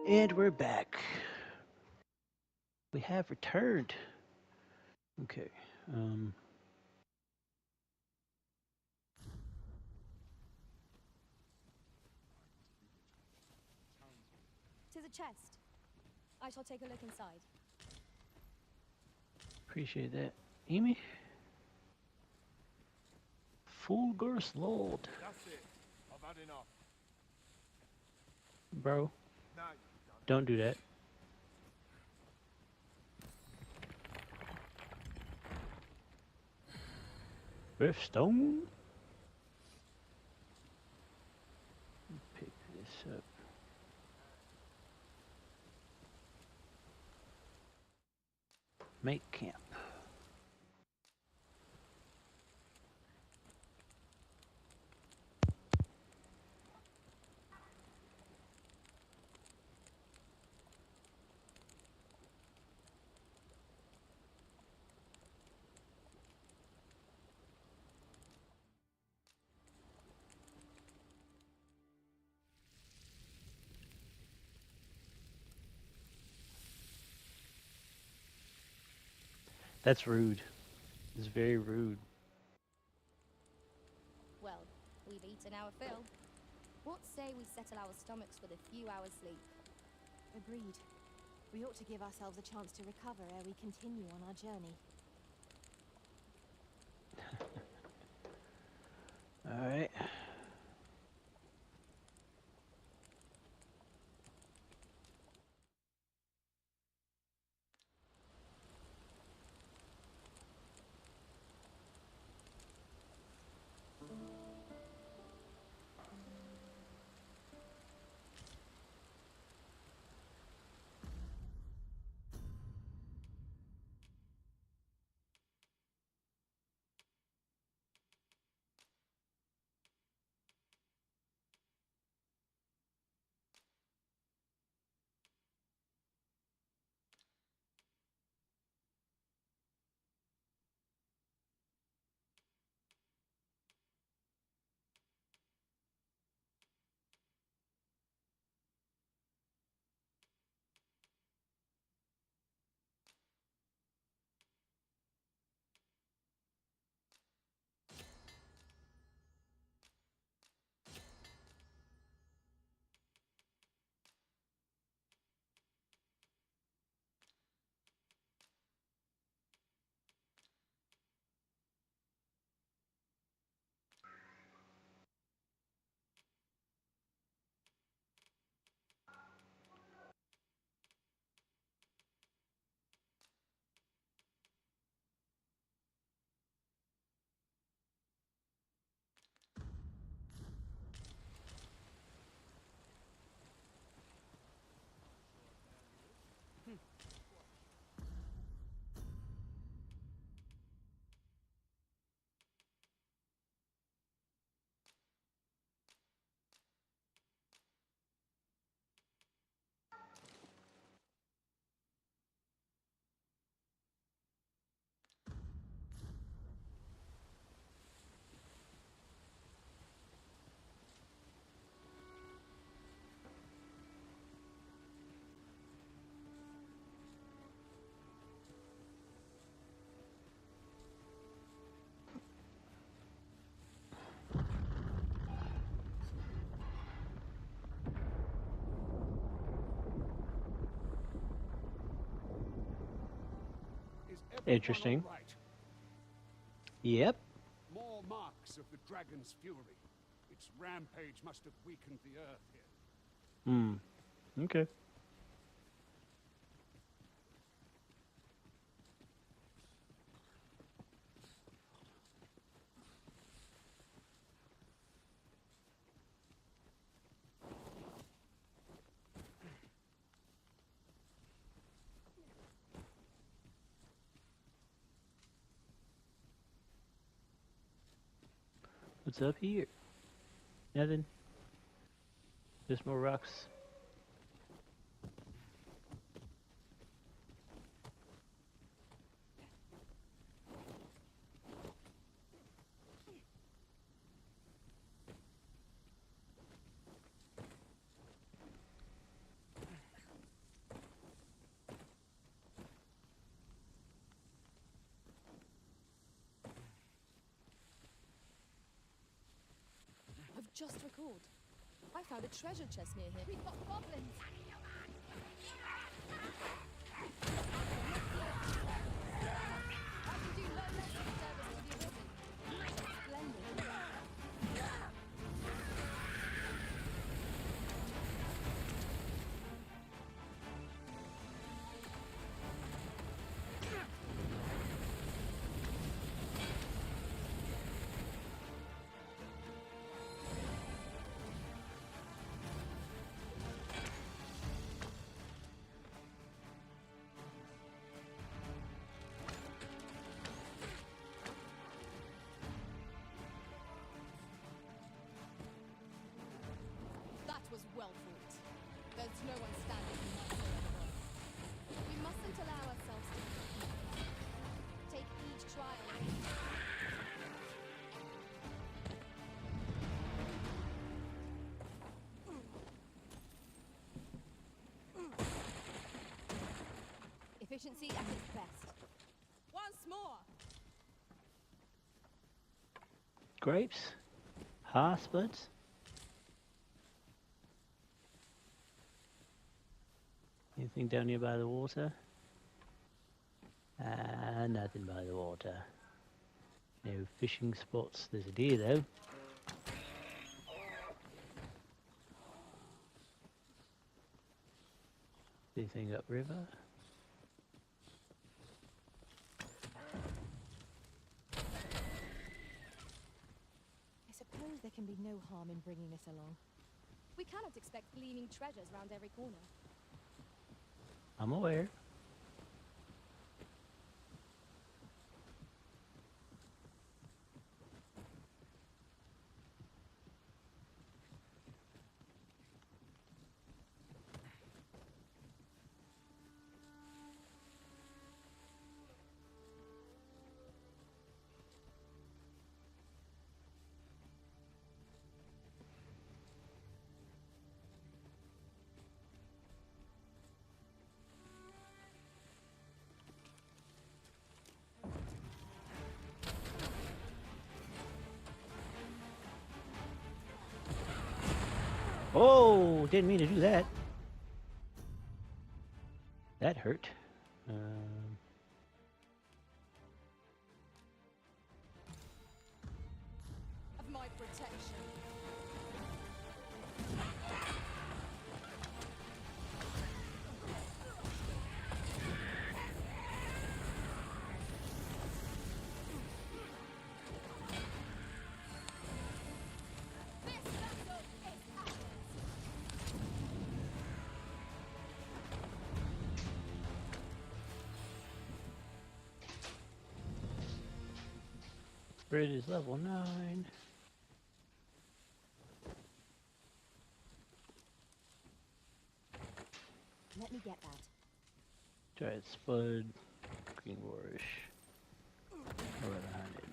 And we're back. We have returned. Okay. To the chest. I shall take a look inside. Appreciate that. Amy? Fulgur's Lord. That's it. I've had enough. Bro, No, don't do that. Riftstone? Pick this up. Make camp. That's rude. It's very rude. Well, we've eaten our fill. What say we settle our stomachs with a few hours sleep? Agreed. We ought to give ourselves a chance to recover ere we continue on our journey. All right. Interesting. All right. Yep. More marks of the dragon's fury. Its rampage must have weakened the earth here. Hmm. Okay. What's up here? Nothing. Just more rocks. I've just recalled. I found a treasure chest near here. We've got goblins. I can do no less of a service for the woman. Splendid. That was well fought. There's no one standing in my way anymore. We mustn't allow ourselves to take each trial. Efficiency at its best. Once more. Grapes? Spuds? Anything down here by the water? Nothing by the water. No fishing spots. There's a deer though. Anything upriver? I suppose there can be no harm in bringing this along. We cannot expect gleaming treasures round every corner. I'm aware. Oh, didn't mean to do that. That hurt. Of my protection. Spirit is level 9. Let me get that. Giant Spud, Green Warish, Red-handed.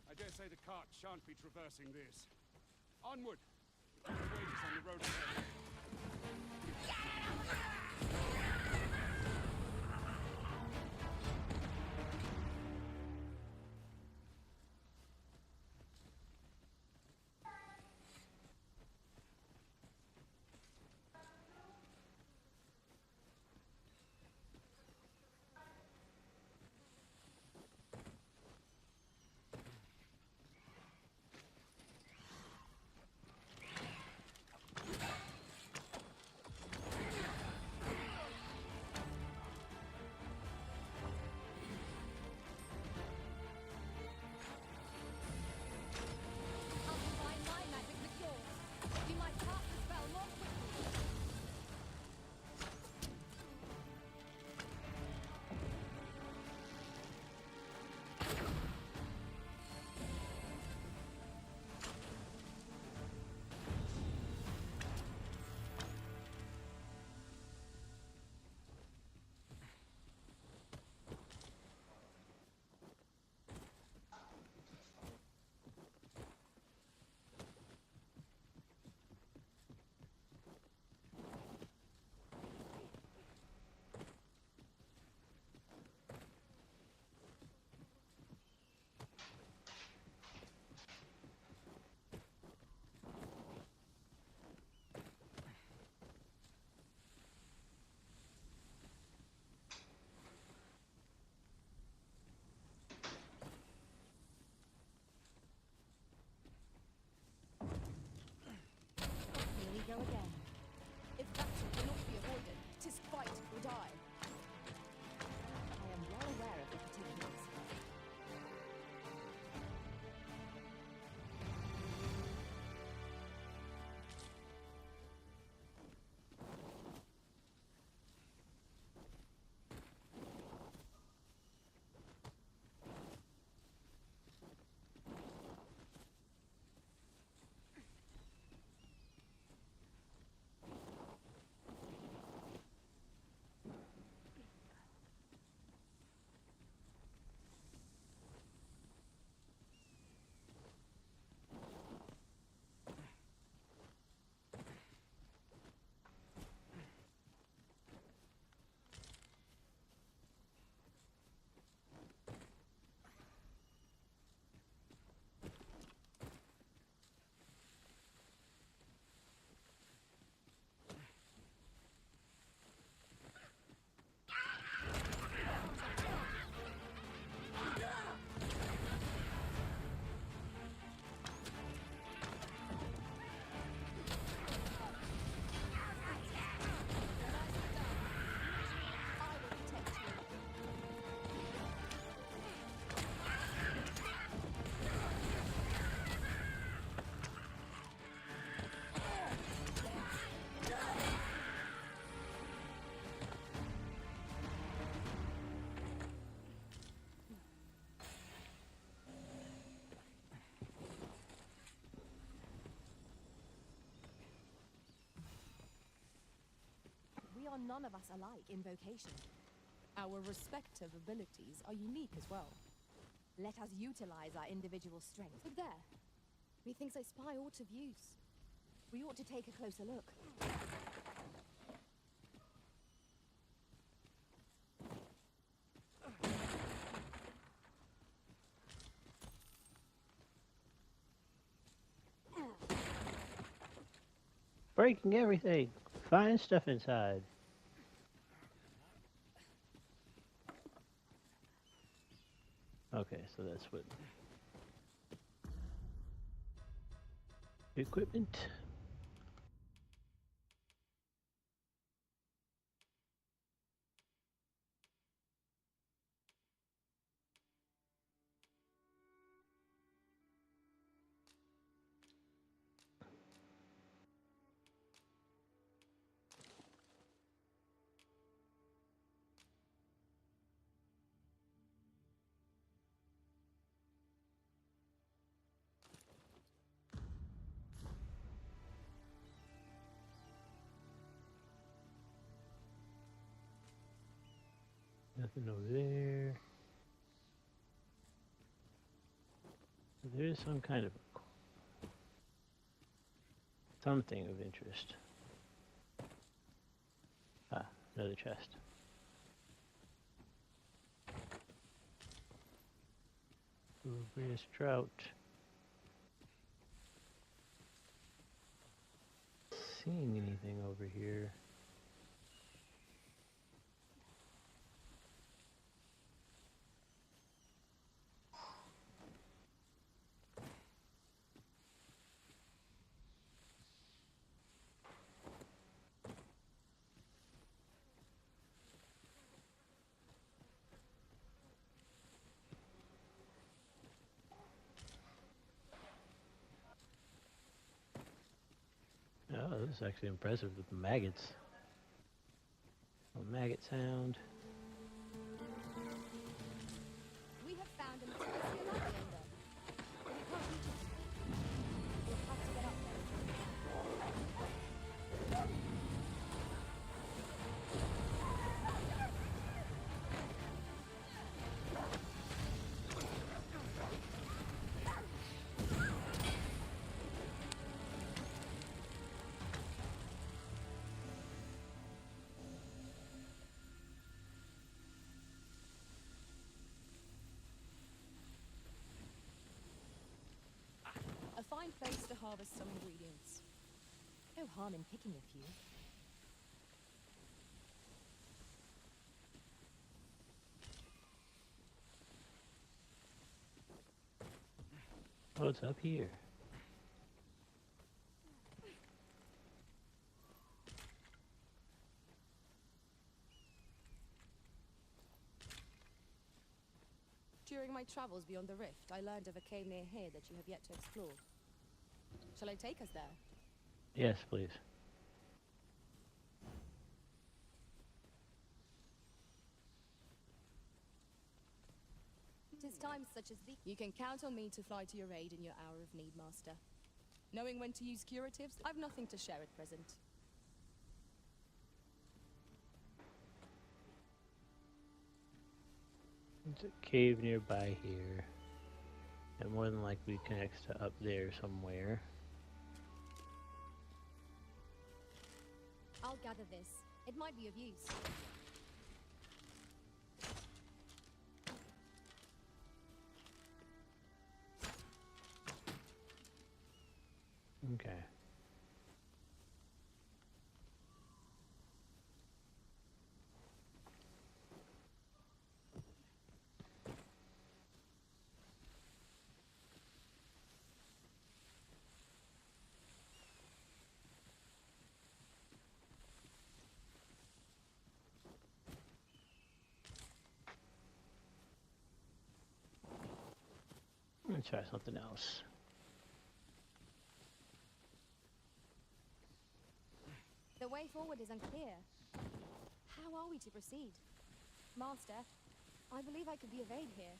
I dare say the cart shan't be traversing this. Onward! The wages on the road ahead. none of us alike in vocation. Our respective abilities are unique as well. Let us utilize our individual strengths. Look there. Methinks I spy aught of use. We ought to take a closer look. Breaking everything. Finding stuff inside. Okay, so that's what... Equipment. Nothing over there. There is some kind of something of interest. Ah, another chest. Rubious trout. Seeing anything over here? Oh, this is actually impressive with the maggots. A maggot sound. We have found an explosive light ender. But we can't reach it. We'll have to get up there. A fine place to harvest some ingredients. No harm in picking a few. Oh, it's up here. During my travels beyond the rift, I learned of a cave near here that you have yet to explore. Shall I take us there? Yes, please. Tis times such as these. You can count on me to fly to your aid in your hour of need, Master. Knowing when to use curatives, I've nothing to share at present. There's a cave nearby here. It more than likely connects to up there somewhere. I'll gather this. It might be of use. Okay. Let's try something else. The way forward is unclear. How are we to proceed? Master, I believe I could be of aid here.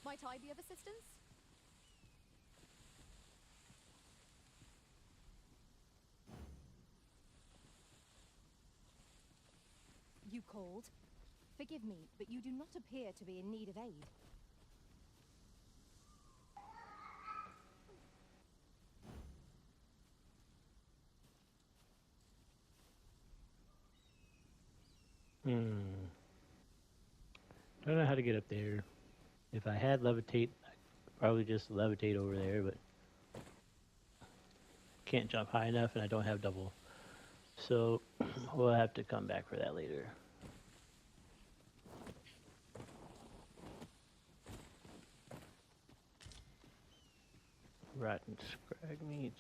Might I be of assistance? called. Forgive me, but you do not appear to be in need of aid. Don't know how to get up there. If I had levitate, I'd probably just levitate over there, but can't jump high enough and I don't have double. So we'll have to come back for that later. Rotten scrag meat.